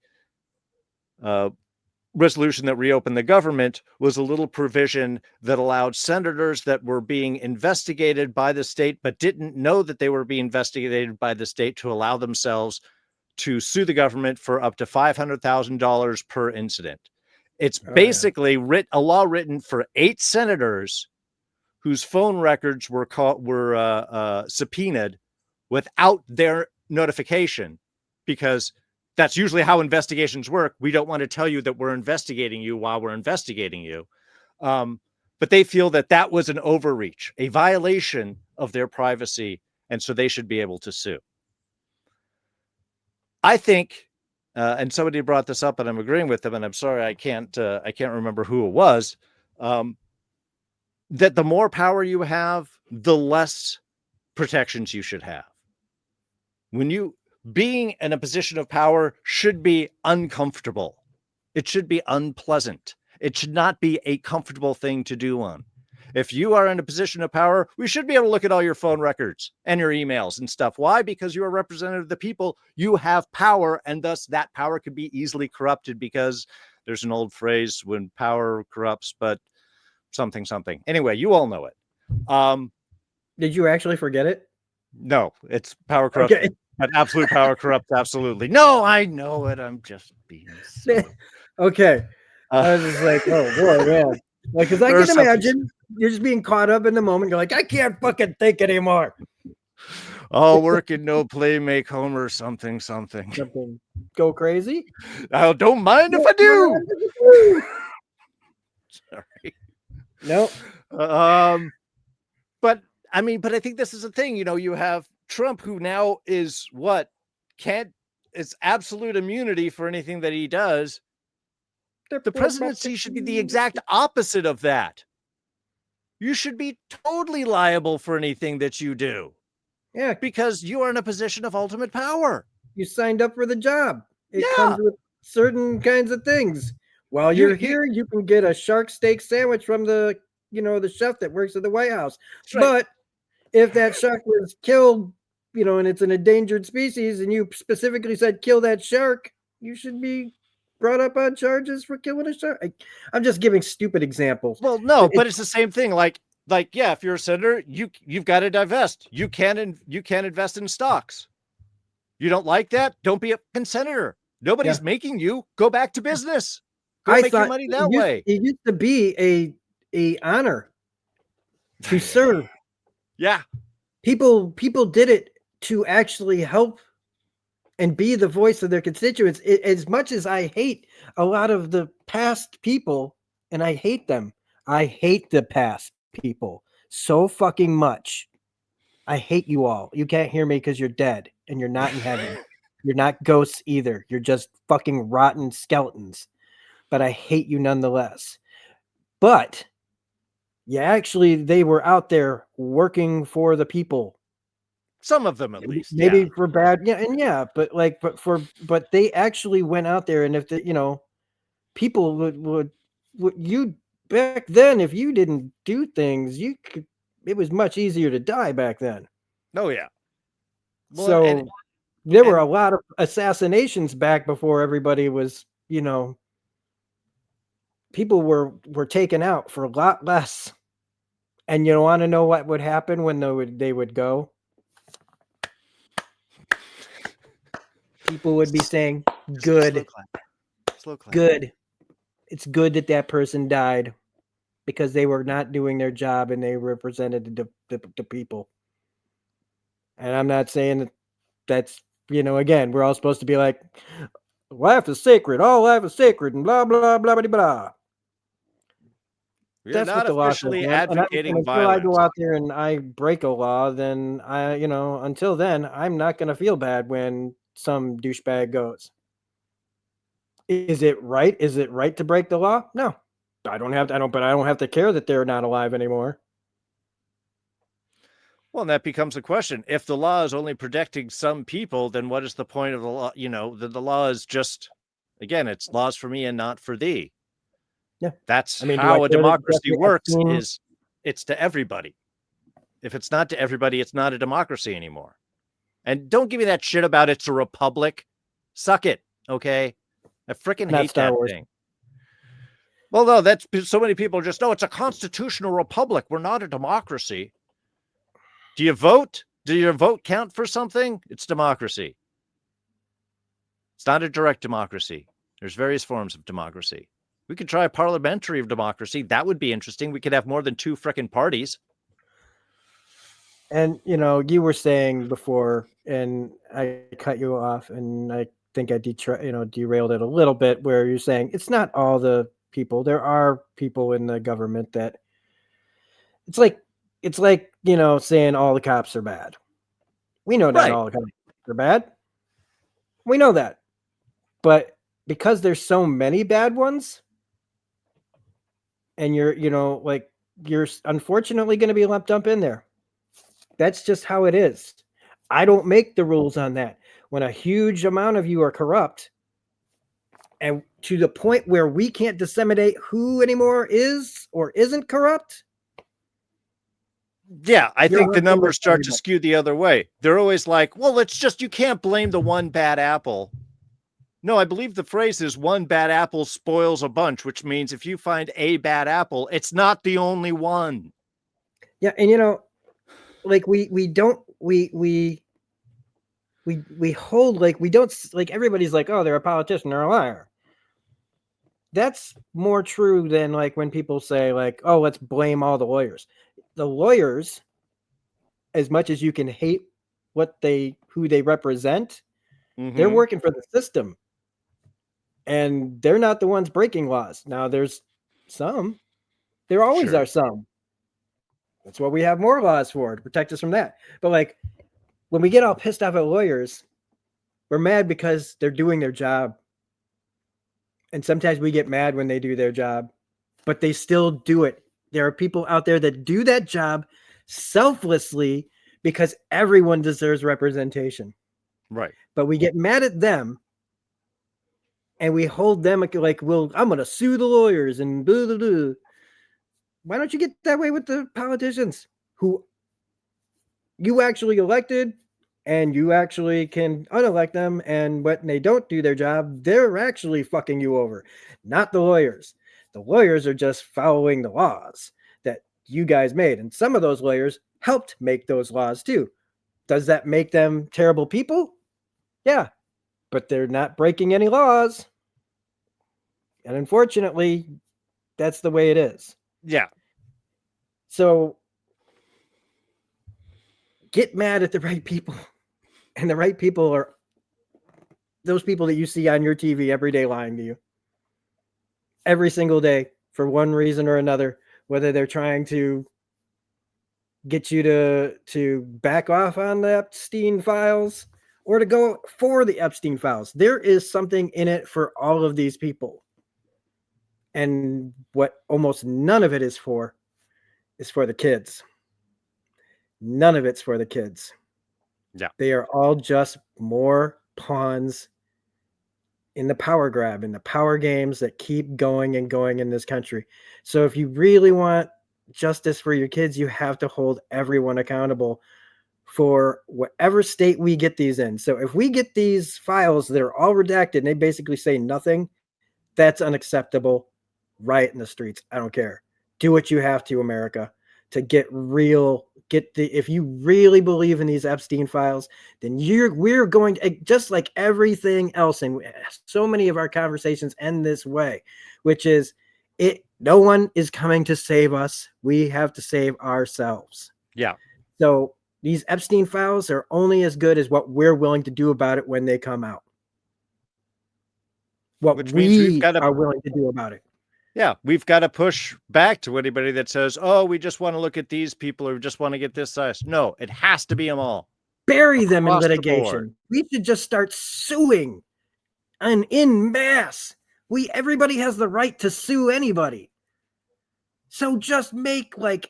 resolution that reopened the government was a little provision that allowed senators that were being investigated by the state but didn't know that they were being investigated by the state to allow themselves to sue the government for up to $500,000 per incident. It's basically a law written for 8 senators whose phone records were subpoenaed without their notification, because that's usually how investigations work. We don't want to tell you that we're investigating you while we're investigating you. But they feel that that was an overreach, a violation of their privacy, and so they should be able to sue. I think, and somebody brought this up, and I'm agreeing with them, and I'm sorry I can't remember who it was, that the more power you have, the less protections you should have. Being in a position of power should be uncomfortable. It should be unpleasant. It should not be a comfortable thing to do on. If you are in a position of power, we should be able to look at all your phone records and your emails and stuff. Why? Because you're a representative of the people. You have power, and thus that power could be easily corrupted, because there's an old phrase, when power corrupts, but something. Anyway, you all know it. Did you actually forget it? No, it's power corrupts. Okay. But absolute power corrupts absolutely. No, I know it. I'm just being silly. Okay. I was just like, oh boy, man. Like, because I can imagine you're just being caught up in the moment. You're like, I can't fucking think anymore. All work and no play make Homer something. Go crazy? I don't mind if I do. Sorry. Nope. But I think this is the thing. You have Trump, who now is it's absolute immunity for anything that he does. The presidency should be the exact opposite of that. You should be totally liable for anything that you do. Yeah. Because you are in a position of ultimate power. You signed up for the job. It comes with certain kinds of things. While you're here, you can get a shark steak sandwich from the chef that works at the White House. Right. But if that shark was killed, and it's an endangered species, and you specifically said kill that shark, you should be brought up on charges for killing a shark. I'm just giving stupid examples. Well, no, but it's the same thing. Like, if you're a senator, you've got to divest. You can invest in stocks. You don't like that? Don't be a senator. Nobody's making you. Go back to business. Go make your money that way. It used to be a honor to serve. Yeah. People did it to actually help and be the voice of their constituents. As much as I hate a lot of the past people, and I hate them, I hate the past people so fucking much. I hate you all. You can't hear me because you're dead and you're not in heaven. You're not ghosts either. You're just fucking rotten skeletons. But I hate you nonetheless. But they were out there working for the people. Some of them, at least. Maybe for bad, but they actually went out there, and if people would you back then, if you didn't do things, it was much easier to die back then. Oh yeah. Well, so there were a lot of assassinations back before everybody was, people were taken out for a lot less. And you want to know what would happen when they would go? People would be saying, good. Slow clap. Good. It's good that person died, because they were not doing their job and they represented the people. And I'm not saying that's, again, we're all supposed to be like, life is sacred, all life is sacred, and blah, blah, blah, blah, blah. That's not officially advocating violence. Until I go out there and I break a law, then until then, I'm not going to feel bad when some douchebag goes. Is it right? Is it right to break the law? No, I don't have to care that they're not alive anymore. Well, and that becomes a question. If the law is only protecting some people, then what is the point of the law? The law is just, again, it's laws for me and not for thee. Yeah. That's I mean, do I how a care that democracy Jeffrey works, Epstein- is it's to everybody. If it's not to everybody, it's not a democracy anymore. And don't give me that shit about it's a republic. Suck it, okay? I freaking Not hate Star that Wars. thing. Well, no, that's so many people just, no, it's a constitutional republic. We're not a democracy. Do you vote? Do your vote count for something? It's democracy. It's not a direct democracy. There's various forms of democracy. We could try a parliamentary democracy. That would be interesting. We could have more than 2 frickin' parties. And you were saying before, and I cut you off, and I think I derailed it a little bit, where you're saying it's not all the people. There are people in the government that it's like saying all the cops are bad. We know not Right. all the cops are bad. We know that. But because there's so many bad ones, and you're unfortunately going to be lumped up in there. That's just how it is. I don't make the rules on that. When a huge amount of you are corrupt, and to the point where we can't disseminate who anymore is or isn't corrupt. Yeah, I think the hunting numbers with start to everybody. skew the other way. They're always like, well, you can't blame the one bad apple. No, I believe the phrase is one bad apple spoils a bunch, which means if you find a bad apple, it's not the only one. Yeah, and like we hold, like, we don't, like, everybody's like, oh, they're a politician, they're a liar. That's more true than like when people say like, oh, let's blame all the lawyers. The lawyers, as much as you can hate who they represent, they're working for the system. And they're not the ones breaking laws. Now there's some. There always Sure. are some. That's what we have more laws for, to protect us from that. But like when we get all pissed off at lawyers, we're mad because they're doing their job. And sometimes we get mad when they do their job, but they still do it. There are people out there that do that job selflessly because everyone deserves representation. Right. But we get mad at them and we hold them like, well, I'm going to sue the lawyers and blah, blah, blah. Why don't you get that way with the politicians who you actually elected, and you actually can unelect them, and when they don't do their job, they're actually fucking you over, not the lawyers. The lawyers are just following the laws that you guys made, and some of those lawyers helped make those laws too. Does that make them terrible people? Yeah, but they're not breaking any laws. And unfortunately, that's the way it is. Yeah. So get mad at the right people. And the right people are those people that you see on your TV every day lying to you. Every single day for one reason or another, whether they're trying to get you to back off on the Epstein files or to go for the Epstein files. There is something in it for all of these people. And what almost none of it is for the kids. None of it's for the kids. Yeah. They are all just more pawns in the power grab, in the power games that keep going and going in this country. So if you really want justice for your kids, you have to hold everyone accountable for whatever state we get these in. So if we get these files that are all redacted and they basically say nothing, that's unacceptable. Riot in the streets. I don't care. Do what you have to, America, to get real. If you really believe in these Epstein files, then we're going to, just like everything else, and so many of our conversations end this way, which is no one is coming to save us. We have to save ourselves. Yeah. So these Epstein files are only as good as what we're willing to do about it when they come out. Which means we are willing to do about it. Yeah, we've got to push back to anybody that says, oh, we just want to look at these people or we just want to get this size. No, it has to be them all. Bury them in litigation. We should just start suing and en masse. Everybody has the right to sue anybody. So just make can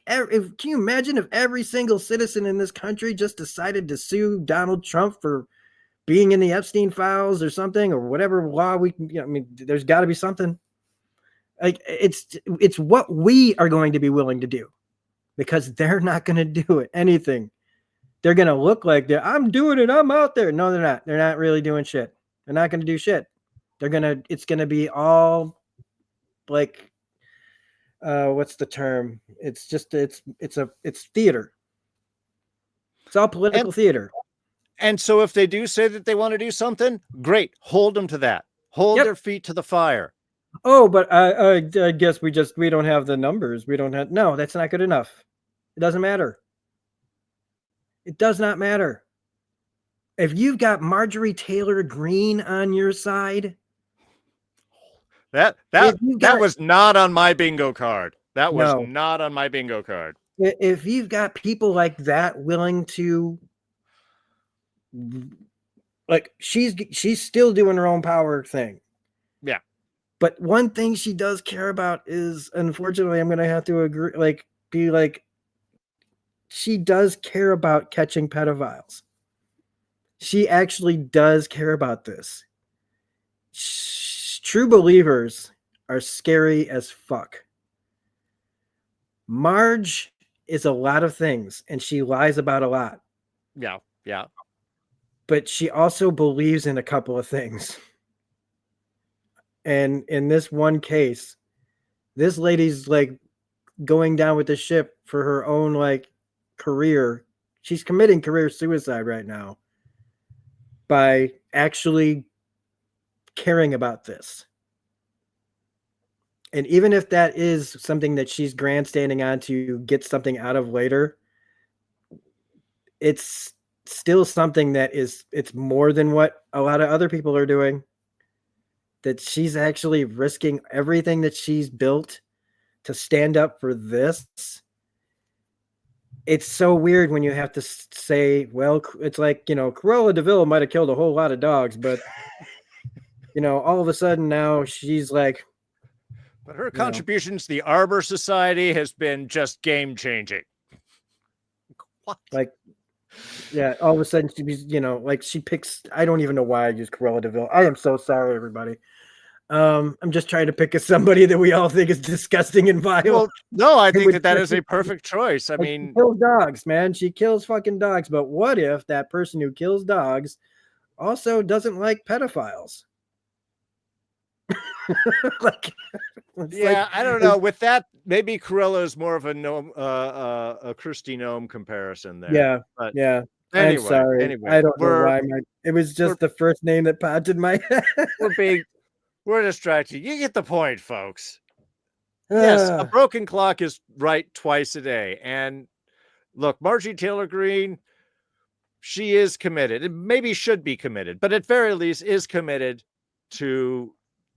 you imagine if every single citizen in this country just decided to sue Donald Trump for being in the Epstein files or something, or whatever law there's got to be something. Like it's what we are going to be willing to do, because they're not going to do it anything. They're going to look like I'm doing it, I'm out there. No, they're not. They're not really doing shit. They're not going to do shit. It's going to be all like, what's the term? It's just it's theater. It's all political theater. And so if they do say that they want to do something, great. Hold them to that. Hold their feet to the fire. Oh, but I guess we don't have the numbers. We don't have. No, that's not good enough. It doesn't matter. It does not matter. If you've got Marjorie Taylor Greene on your side, that was not on my bingo card. That was not on my bingo card. If you've got people like that willing to, like, she's still doing her own power thing. Yeah. But one thing she does care about is, unfortunately, I'm going to have to agree, she does care about catching pedophiles. She actually does care about this. True believers are scary as fuck. Marge is a lot of things, and she lies about a lot. Yeah, yeah. But she also believes in a couple of things. And in this one case, this lady's like going down with the ship for her own like career. She's committing career suicide right now by actually caring about this. And even if that is something that she's grandstanding on to get something out of later, it's still something that it's more than what a lot of other people are doing. That she's actually risking everything that she's built to stand up for this. It's so weird when you have to say, well, it's like, Cruella de Vil might have killed a whole lot of dogs, but all of a sudden now she's like, but her contributions to the Arbor Society has been just game changing. What? Like, yeah, all of a sudden she picks, I don't even know why I use Cruella de Vil. I am so sorry, everybody. I'm just trying to pick somebody that we all think is disgusting and vile. Well, no, I think that is a perfect choice. I mean, she kills dogs, man. She kills fucking dogs. But what if that person who kills dogs also doesn't like pedophiles? I don't know. With that, maybe Cruella is more of a gnome, a Christy Gnome comparison there. Yeah, but yeah. Anyway, I'm sorry. I don't know why. It was just the first name that popped in my head. We're distracted. You get the point, folks. Yes, a broken clock is right twice a day. And look, Marjorie Taylor Greene, she is committed. It maybe should be committed, but at very least is committed to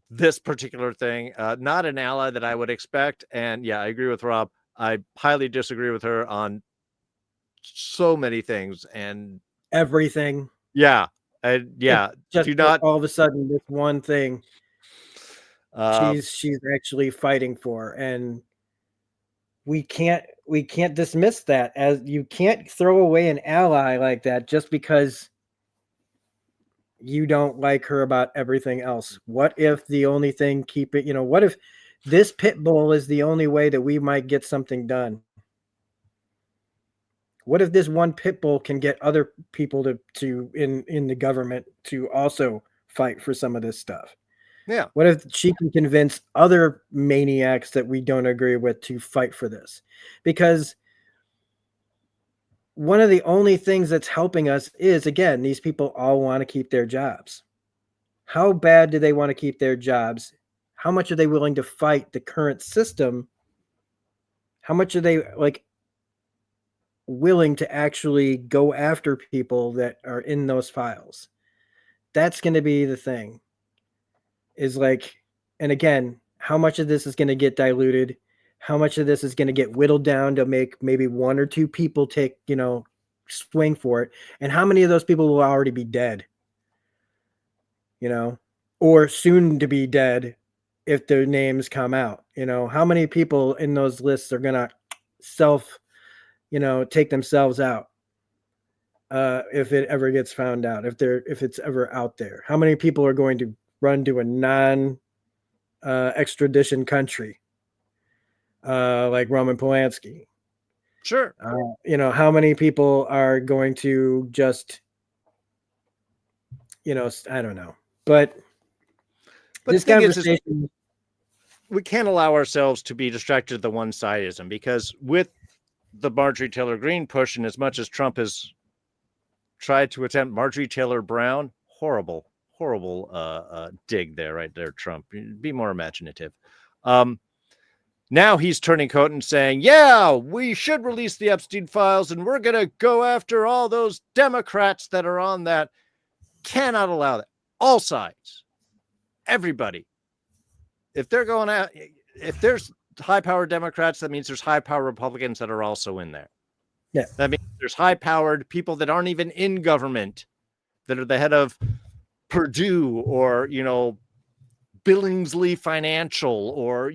this particular thing. Not an ally that I would expect. And yeah, I agree with Rob. I highly disagree with her on so many things and everything. Yeah. Yeah. Just not all of a sudden this one thing she's actually fighting for, and we can't dismiss that. As you can't throw away an ally like that just because you don't like her about everything else. What if the only thing what if this pit bull is the only way that we might get something done? What if this one pit bull can get other people to in the government to also fight for some of this stuff? Yeah. What if she can convince other maniacs that we don't agree with to fight for this? Because one of the only things that's helping us is, again, these people all want to keep their jobs. How bad do they want to keep their jobs? How much are they willing to fight the current system? How much are they willing to actually go after people that are in those files? That's going to be the thing. And again, how much of this is going to get diluted? How much of this is going to get whittled down to make maybe one or two people take, swing for it? And how many of those people will already be dead? Or soon to be dead if their names come out? How many people in those lists are going to take themselves out if it ever gets found out, if it's ever out there? How many people are going to run to a extradition country, like Roman Polanski. Sure. How many people are going to just, I don't know. But this the thing conversation, we can't allow ourselves to be distracted to the one-sidism, because with the Marjorie Taylor Greene push, and as much as Trump has tried to attempt Marjorie Taylor Brown, horrible dig there, right there, Trump. Be more imaginative. Now he's turning coat and saying, yeah, we should release the Epstein files, and we're going to go after all those Democrats that are on that. Cannot allow that. All sides. Everybody. If they're going out, if there's high-powered Democrats, that means there's high-powered Republicans that are also in there. Yeah. That means there's high-powered people that aren't even in government, that are the head of Purdue or, Billingsley Financial or,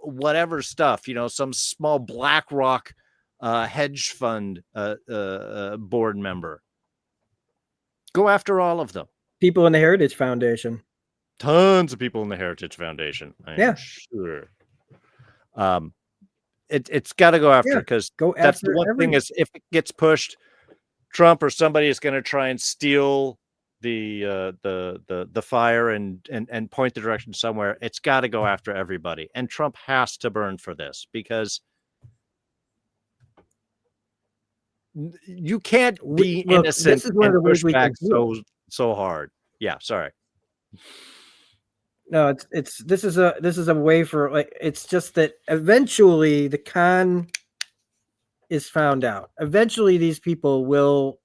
whatever stuff, some small BlackRock hedge fund board member. Go after all of them. people in the Heritage Foundation. Tons of people in the Heritage Foundation. I'm sure. It's got to go after, because that's the one thing is, if it gets pushed, Trump or somebody is going to try and steal the fire and point the direction somewhere. It's got to go after everybody, and Trump has to burn for this, because you can't be innocent and push back so hard. Yeah, sorry. No, this is a way for, like, it's just that eventually the con is found out. Eventually these people will,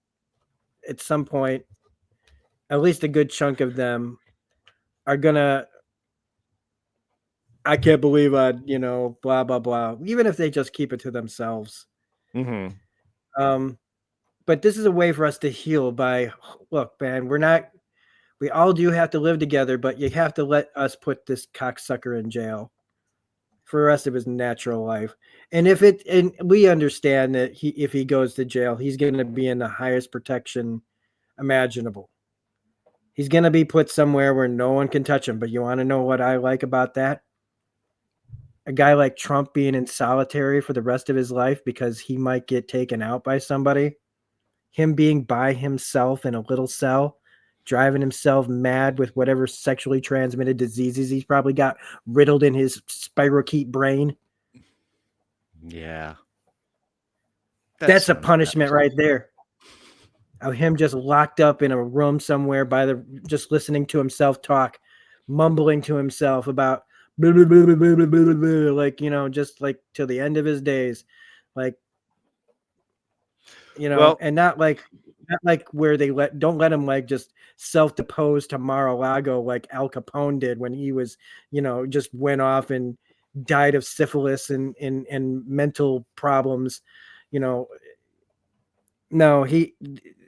at some point, at least a good chunk of them are gonna, I can't believe I, blah blah blah, even if they just keep it to themselves. But this is a way for us to heal by, look, man, we all do have to live together, but you have to let us put this cocksucker in jail for the rest of his natural life. And we understand that if he goes to jail, he's going to be in the highest protection imaginable. He's going to be put somewhere where no one can touch him. But you want to know what I like about that? A guy like Trump being in solitary for the rest of his life because he might get taken out by somebody. Him being by himself in a little cell, driving himself mad with whatever sexually transmitted diseases he's probably got riddled in his spirochete brain. Yeah. That's a punishment right there. Of him just locked up in a room somewhere just listening to himself talk, mumbling to himself about blah, blah, blah, blah, blah, blah, blah, like, just like till the end of his days. Like, and not like where they don't let him like just self-depose to Mar-a-Lago like Al Capone did when he was, just went off and died of syphilis and mental problems. No,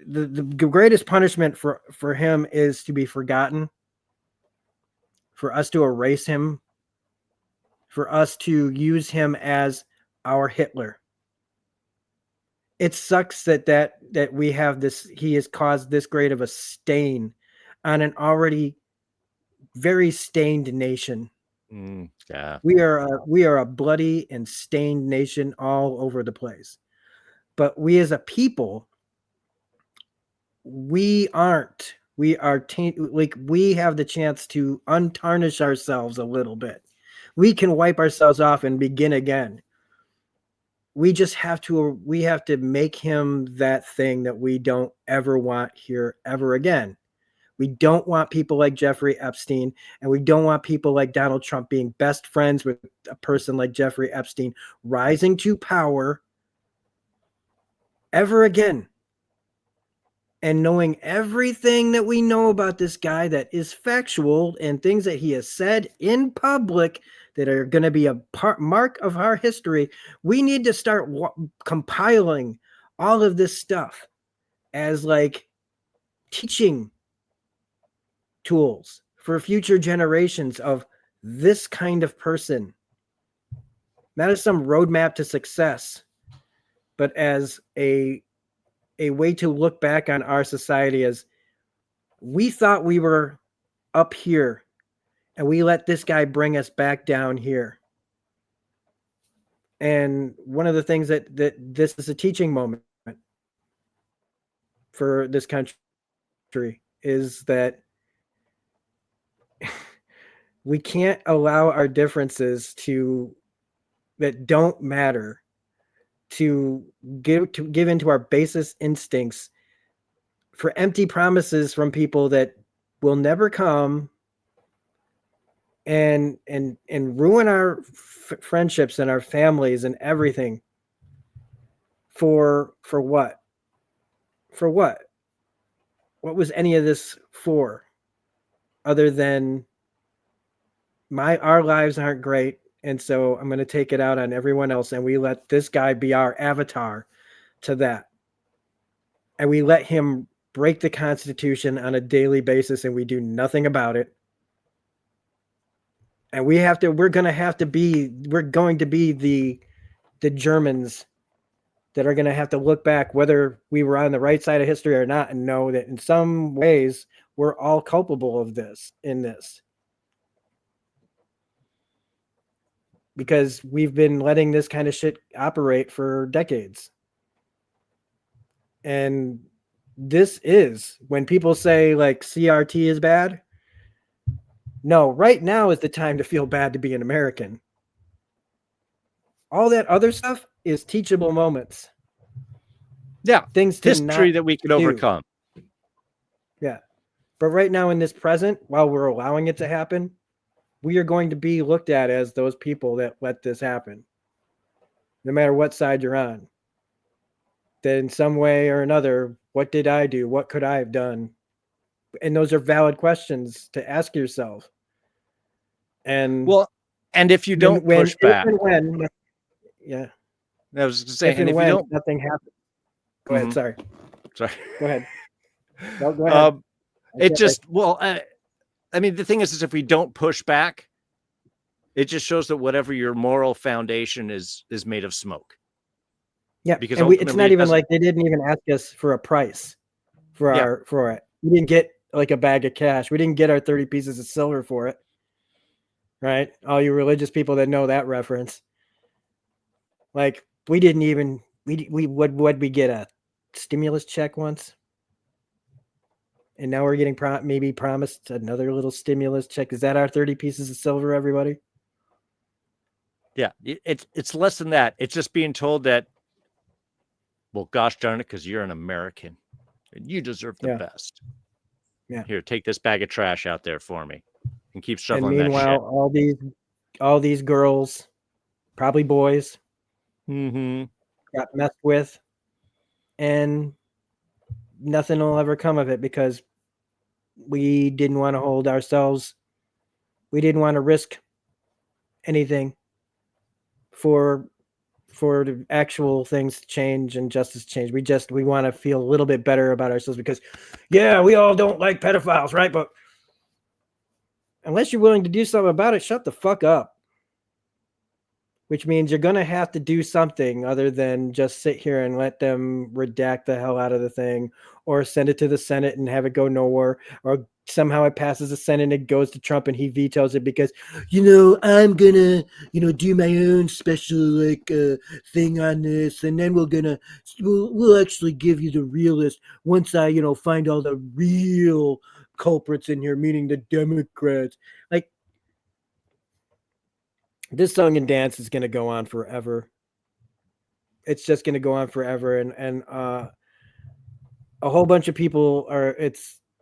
the greatest punishment for him is to be forgotten, for us to erase him, for us to use him as our Hitler. It sucks that we have this. He has caused this great of a stain on an already very stained nation. Yeah, we are a bloody and stained nation all over the place. But we as a people, we aren't. We are like, we have the chance to untarnish ourselves a little bit. We can wipe ourselves off and begin again. We just have to make him that thing that we don't ever want here ever again. We don't want people like Jeffrey Epstein, and we don't want people like Donald Trump being best friends with a person like Jeffrey Epstein rising to power ever again. And knowing everything that we know about this guy that is factual and things that he has said in public that are going to be a mark of our history, we need to start compiling all of this stuff as like teaching tools for future generations of this kind of person. Not as some roadmap to success, but as a way to look back on our society as we thought we were up here and we let this guy bring us back down here. And one of the things that this is a teaching moment for this country is that we can't allow our differences that don't matter to give into our basest instincts for empty promises from people that will never come, and ruin our friendships and our families and everything. For what? For what? What was any of this for? Other than our lives aren't great, and so I'm going to take it out on everyone else, and we let this guy be our avatar to that. And we let him break the Constitution on a daily basis, and we do nothing about it. And we're going to be the Germans that are going to have to look back, whether we were on the right side of history or not, and know that in some ways we're all culpable of this, because we've been letting this kind of shit operate for decades. And this is when people say like CRT is bad. No, right now is the time to feel bad to be an American. All that other stuff is teachable moments. Yeah. Things to history that we can overcome. Yeah. But right now in this present, while we're allowing it to happen, we are going to be looked at as those people that let this happen. No matter what side you're on. That in some way or another, what did I do? What could I have done? And those are valid questions to ask yourself. And if you don't push back, yeah, I was saying, and if you don't, nothing happens. Go ahead. Sorry. Go ahead. No, go ahead. I mean, the thing is if we don't push back, it just shows that whatever your moral foundation is made of smoke. Yeah, because it's not even like they didn't even ask us for a price for it. We didn't get like a bag of cash. We didn't get our 30 pieces of silver for it. Right? All you religious people that know that reference. Like we didn't even would we get a stimulus check once? And now we're getting maybe promised another little stimulus check. Is that our 30 pieces of silver, everybody? Yeah, it's less than that. It's just being told that, well, gosh darn it, because you're an American and you deserve the best. Yeah. Here, take this bag of trash out there for me and keep shoveling that shit. And meanwhile, all these girls, probably boys, got messed with, and nothing will ever come of it because we didn't want to hold ourselves. We didn't want to risk anything for the actual things to change and justice change. We want to feel a little bit better about ourselves because, yeah, we all don't like pedophiles, right? But unless you're willing to do something about it, shut the fuck up. Which means you're going to have to do something other than just sit here and let them redact the hell out of the thing or send it to the Senate and have it go nowhere, or somehow it passes the Senate and it goes to Trump and he vetoes it because, I'm going to, do my own special thing on this. And then we'll actually give you the realist once I, find all the real culprits in here, meaning the Democrats. Like, this song and dance is going to go on forever. It's just going to go on forever. And a whole bunch of people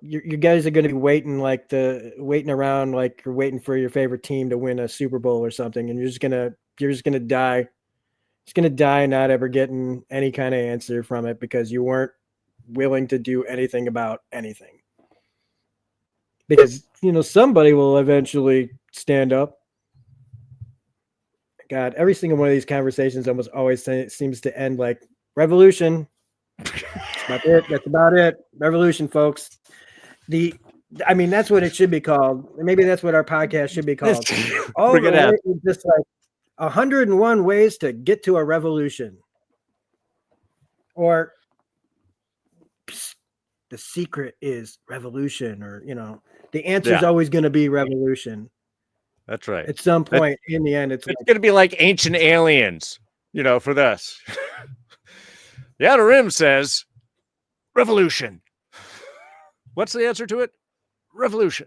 you guys are going to be waiting around like you're waiting for your favorite team to win a Super Bowl or something. And you're just going to die. It's going to die not ever getting any kind of answer from it because you weren't willing to do anything about anything. Because, somebody will eventually stand up. God, every single one of these conversations almost always seems to end like revolution. That's about it. Revolution, folks. That's what it should be called. Maybe that's what our podcast should be called. Just like 101 ways to get to a revolution. Or the secret is revolution, or the answer is always going to be revolution. That's right. At some point in the end, it's It's going to be like Ancient Aliens, for this. The Outer Rim says revolution. What's the answer to it? Revolution.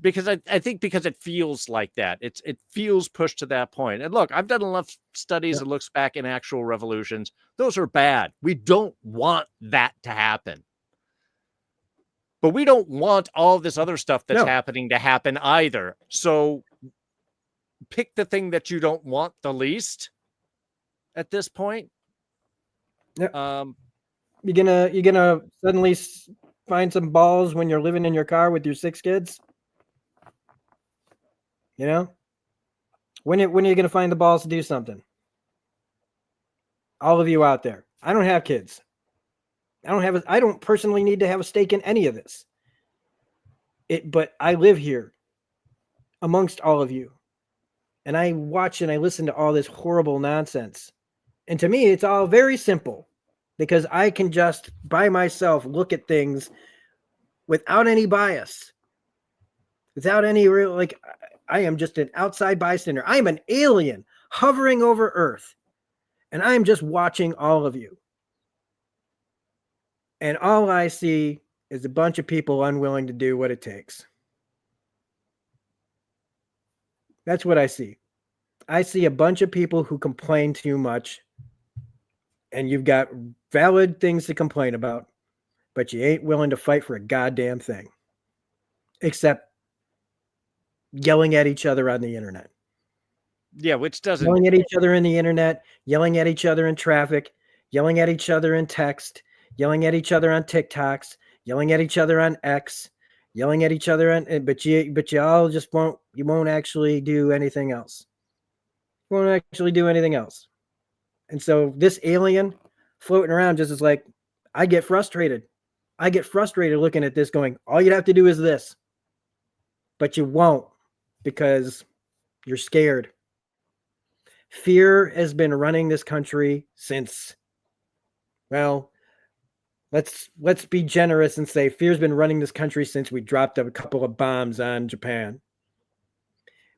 Because I think because it feels like that. It feels pushed to that point. And look, I've done enough studies that looks back in actual revolutions. Those are bad. We don't want that to happen. But we don't want all this other stuff that's happening to happen either. So pick the thing that you don't want the least at this point. You're gonna suddenly find some balls when you're living in your car with your 6 kids. When are you gonna find the balls to do something? All of you out there, I don't have kids. I don't personally need to have a stake in any of this. But I live here amongst all of you, and I watch and I listen to all this horrible nonsense. And to me, it's all very simple because I can just by myself look at things without any bias, without any real, I am just an outside bystander. I am an alien hovering over Earth, and I am just watching all of you. And all I see is a bunch of people unwilling to do what it takes. That's what I see. I see a bunch of people who complain too much, and you've got valid things to complain about, but you ain't willing to fight for a goddamn thing, except yelling at each other on the internet. Yeah, which doesn't... Yelling at each other in the internet, yelling at each other in traffic, yelling at each other in text, yelling at each other on TikToks, yelling at each other on X, yelling at each other on... But you all just won't actually do anything else. You won't actually do anything else. And so this alien floating around just is like, I get frustrated. I get frustrated looking at this going, all you'd have to do is this. But you won't because you're scared. Fear has been running this country since, well, let's be generous and say fear's been running this country since we dropped a couple of bombs on Japan.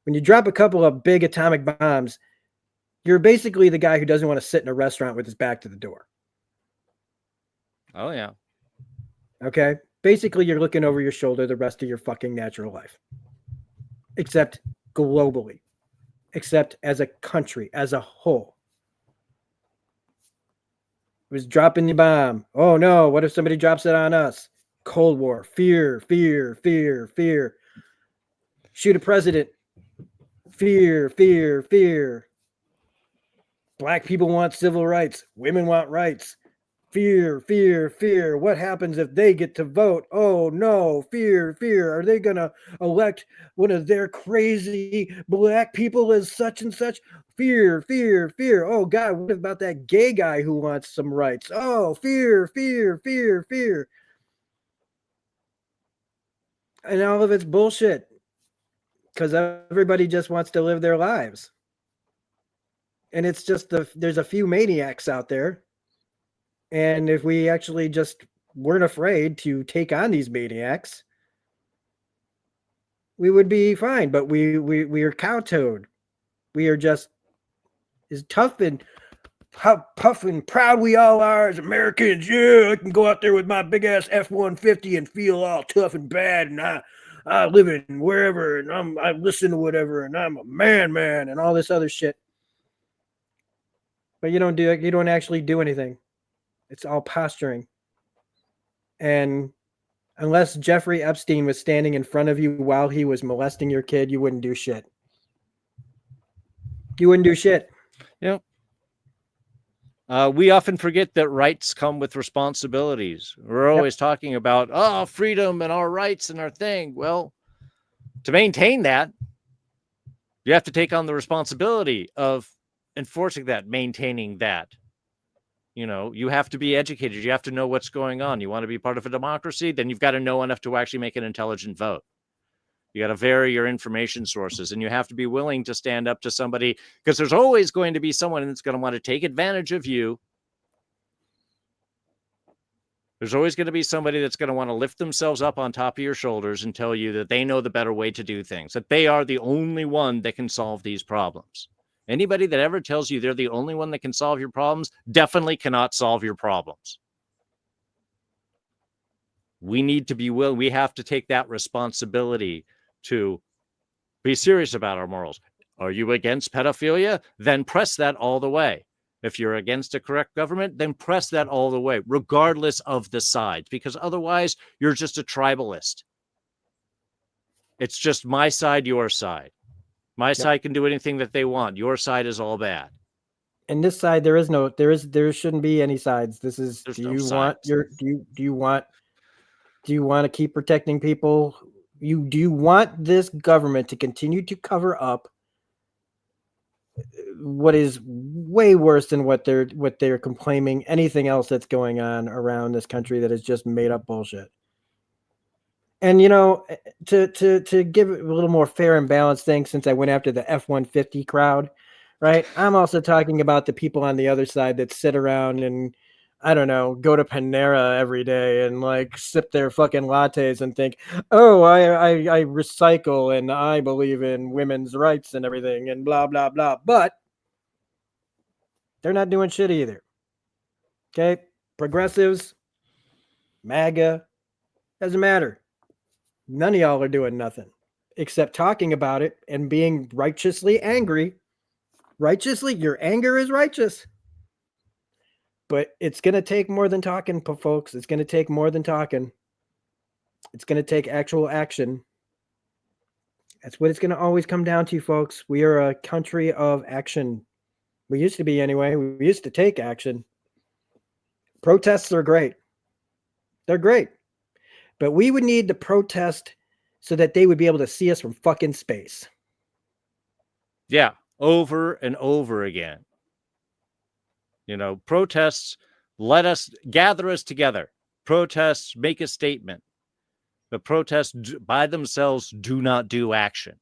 When you drop a couple of big atomic bombs, you're basically the guy who doesn't want to sit in a restaurant with his back to the door. Oh, yeah. Okay? Basically, you're looking over your shoulder the rest of your fucking natural life. Except globally. Except as a country, as a whole. It was dropping the bomb. Oh, no. What if somebody drops it on us? Cold War. Fear, fear, fear, fear. Shoot a president. Fear, fear, fear. Black people want civil rights. Women want rights. Fear, fear, fear. What happens if they get to vote? Oh, no. Fear, fear. Are they going to elect one of their crazy black people as such and such? Fear, fear, fear. Oh, God, what about that gay guy who wants some rights? Oh, fear, fear, fear, fear. And all of it's bullshit because everybody just wants to live their lives. And it's just there's a few maniacs out there. And if we actually just weren't afraid to take on these maniacs, we would be fine. But we are kowtowed. We are just as tough and how puff and proud we all are as Americans. Yeah, I can go out there with my big ass F-150 and feel all tough and bad, and I live in wherever, and I listen to whatever, and I'm a man, and all this other shit. But you don't actually do anything. It's all posturing. And unless Jeffrey Epstein was standing in front of you while he was molesting your kid, you wouldn't do shit. You wouldn't do shit. Yeah. We often forget that rights come with responsibilities. We're always talking about, freedom and our rights and our thing. Well, to maintain that, you have to take on the responsibility of enforcing that, maintaining that. You have to be educated. You have to know what's going on. You want to be part of a democracy, then you've got to know enough to actually make an intelligent vote. You got to vary your information sources, and you have to be willing to stand up to somebody, because there's always going to be someone that's going to want to take advantage of you There's always going to be somebody that's going to want to lift themselves up on top of your shoulders and tell you that they know the better way to do things, that they are the only one that can solve these problems. Anybody that ever tells you they're the only one that can solve your problems definitely cannot solve your problems. We need to be willing. We have to take that responsibility to be serious about our morals. Are you against pedophilia? Then press that all the way. If you're against a correct government, then press that all the way, regardless of the sides, because otherwise you're just a tribalist. It's just my side, your side. My side can do anything that they want. Your side is all bad. And this side, there shouldn't be any sides. This is, There's do no you sides. want to keep protecting people? Do you want this government to continue to cover up what is way worse than what they're complaining, anything else that's going on around this country that is just made up bullshit? And to give it a little more fair and balanced thing, since I went after the F-150 crowd, right? I'm also talking about the people on the other side that sit around and, I don't know, go to Panera every day and like sip their fucking lattes and think, oh, I recycle and I believe in women's rights and everything and blah, blah, blah. But they're not doing shit either. Okay? Progressives, MAGA, doesn't matter. None of y'all are doing nothing except talking about it and being righteously angry. Righteously, your anger is righteous. But it's going to take more than talking, folks. It's going to take more than talking. It's going to take actual action. That's what it's going to always come down to, folks. We are a country of action. We used to be anyway. We used to take action. Protests are great. They're great. But we would need to protest so that they would be able to see us from fucking space. Yeah, over and over again. Protests gather us together. Protests make a statement. But protests by themselves do not do action.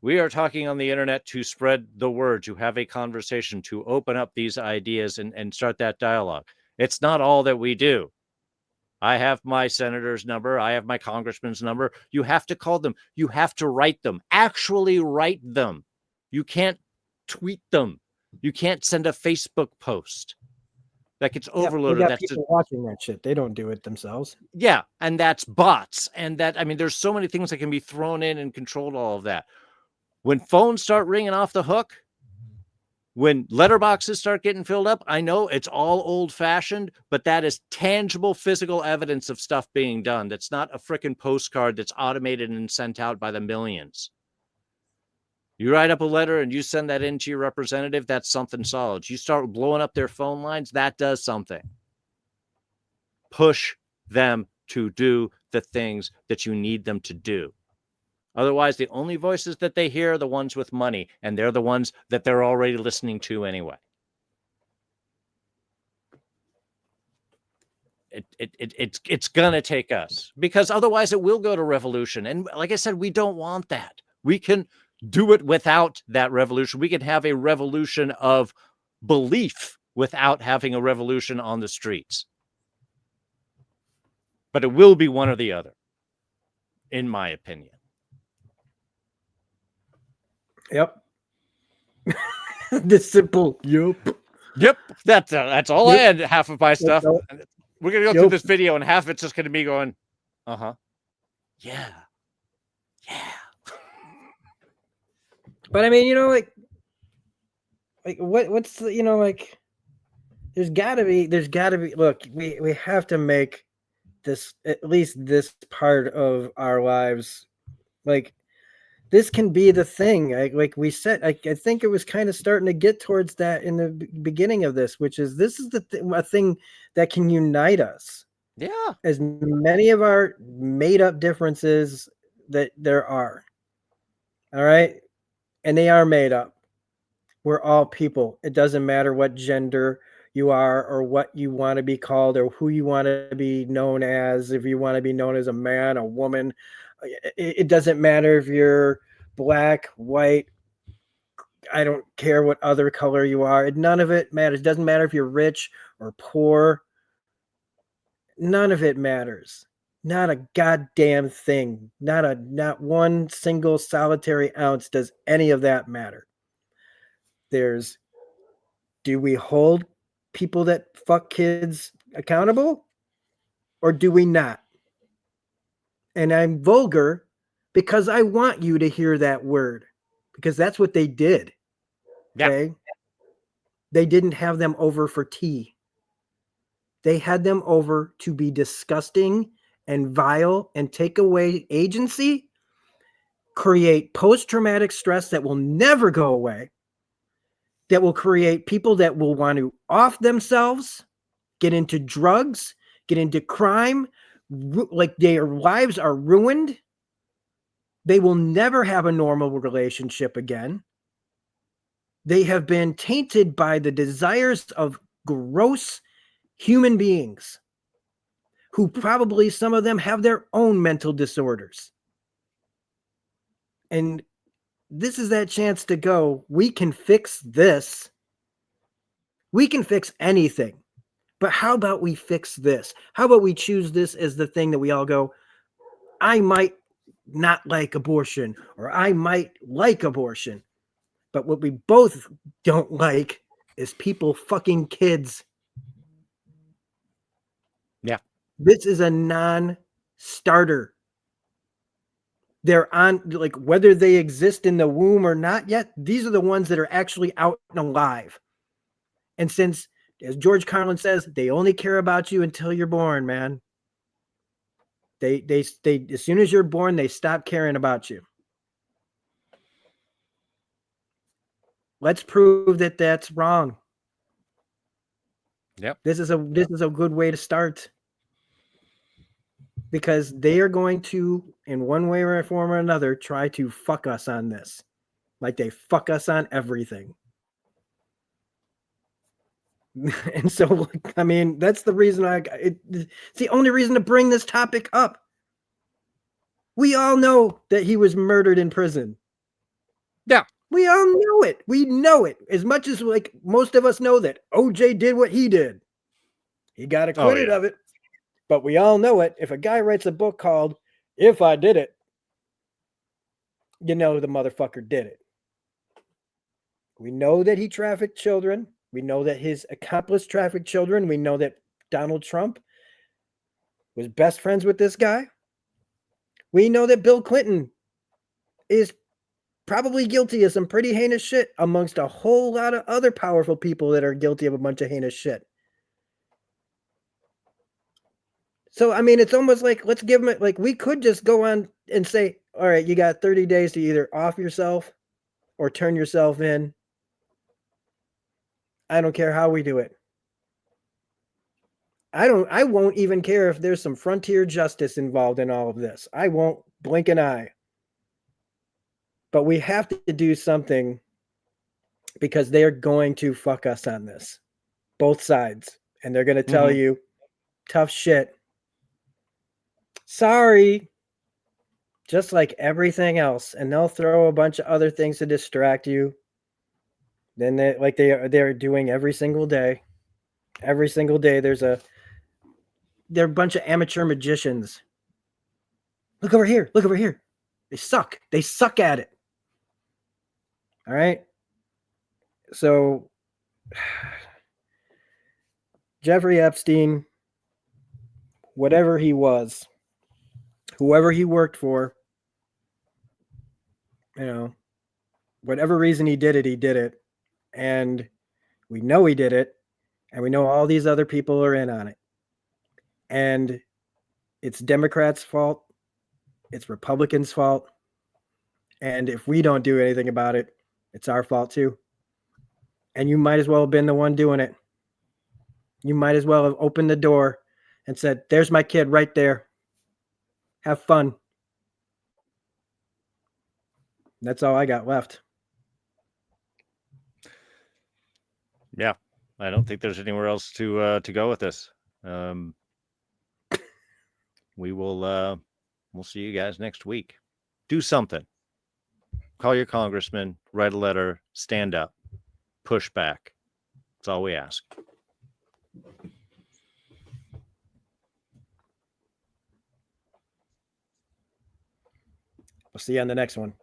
We are talking on the internet to spread the word, to have a conversation, to open up these ideas and start that dialogue. It's not all that we do. I have my senator's number. I have my congressman's number. You have to call them. You have to write them. Actually write them. You can't tweet them. You can't send a Facebook post that gets overloaded. We got people watching that shit. They don't do it themselves. Yeah, and that's bots. And there's so many things that can be thrown in and controlled all of that. When phones start ringing off the hook, when letterboxes start getting filled up, I know it's all old-fashioned, but that is tangible physical evidence of stuff being done. That's not a freaking postcard that's automated and sent out by the millions. You write up a letter and you send that in to your representative, that's something solid. You start blowing up their phone lines, that does something. Push them to do the things that you need them to do. Otherwise, the only voices that they hear are the ones with money, and they're the ones that they're already listening to anyway. It's gonna take us, because otherwise it will go to revolution. And like I said, we don't want that. We can do it without that revolution. We can have a revolution of belief without having a revolution on the streets. But it will be one or the other, in my opinion. Yep. The simple Yep. That's all. Yep. I had half of my stuff. Yep. We're gonna go through this video, and half of it's just gonna be going, yeah. But I mean, like what's the, there's gotta be. Look, we have to make this, at least this part of our lives, like, this can be the thing. Like we said, I think it was kind of starting to get towards that in the beginning of this, which is a thing that can unite us. Yeah. As many of our made up differences that there are. All right. And they are made up. We're all people. It doesn't matter what gender you are or what you want to be called or who you want to be known as. If you want to be known as a man, a woman, it doesn't matter if you're black, white. I don't care what other color you are. None of it matters. It doesn't matter if you're rich or poor. none of it matters. Not a goddamn thing. Not one single solitary ounce does any of that matter. Do we hold people that fuck kids accountable or do we not? And I'm vulgar because I want you to hear that word because that's what they did. Yeah. Okay. They didn't have them over for tea. They had them over to be disgusting and vile and take away agency, create post-traumatic stress that will never go away, that will create people that will want to off themselves, get into drugs, get into crime, like their lives are ruined. They will never have a normal relationship again. They have been tainted by the desires of gross human beings who probably some of them have their own mental disorders. And this is that chance to go, we can fix this. We can fix anything. But how about we fix this? How about we choose this as the thing that we all go, I might not like abortion, or I might like abortion. But what we both don't like is people fucking kids. Yeah. This is a non-starter. They're on, like, whether they exist in the womb or not yet, these are the ones that are actually out and alive. And since, as George Carlin says, they only care about you until you're born, man. They as soon as you're born, they stop caring about you. Let's prove that that's wrong. Yep. This is a good way to start. Because they are going to, in one way or form or another, try to fuck us on this. Like they fuck us on everything. And so, I mean, that's the reason it's the only reason to bring this topic up. We all know that he was murdered in prison. Yeah. We all know it. We know it. As much as like most of us know that OJ did what he did. He got acquitted of it. But we all know it. If a guy writes a book called If I Did It, you know the motherfucker did it. We know that he trafficked children. We know that his accomplice trafficked children. We know that Donald Trump was best friends with this guy. We know that Bill Clinton is probably guilty of some pretty heinous shit amongst a whole lot of other powerful people that are guilty of a bunch of heinous shit. So, I mean, it's almost like, let's give them, like, we could just go on and say, all right, you got 30 days to either off yourself or turn yourself in. I don't care how we do it. I won't even care if there's some frontier justice involved in all of this. I won't blink an eye. But we have to do something because they're going to fuck us on this. Both sides. And they're going to tell you tough shit. Sorry. Just like everything else. And they'll throw a bunch of other things to distract you. Then they're doing every single day. Every single day they're a bunch of amateur magicians. Look over here. Look over here. They suck. They suck at it. All right. So Jeffrey Epstein, whatever he was, whoever he worked for, you know, whatever reason he did it. And we know he did it. And we know all these other people are in on it. And it's Democrats' fault. It's Republicans' fault. And if we don't do anything about it, it's our fault too. And you might as well have been the one doing it. You might as well have opened the door and said, there's my kid right there. Have fun. That's all I got left. Yeah. I don't think there's anywhere else to go with this. We'll see you guys next week. Do something. Call your congressman, write a letter, stand up, push back. That's all we ask. I'll see you on the next one.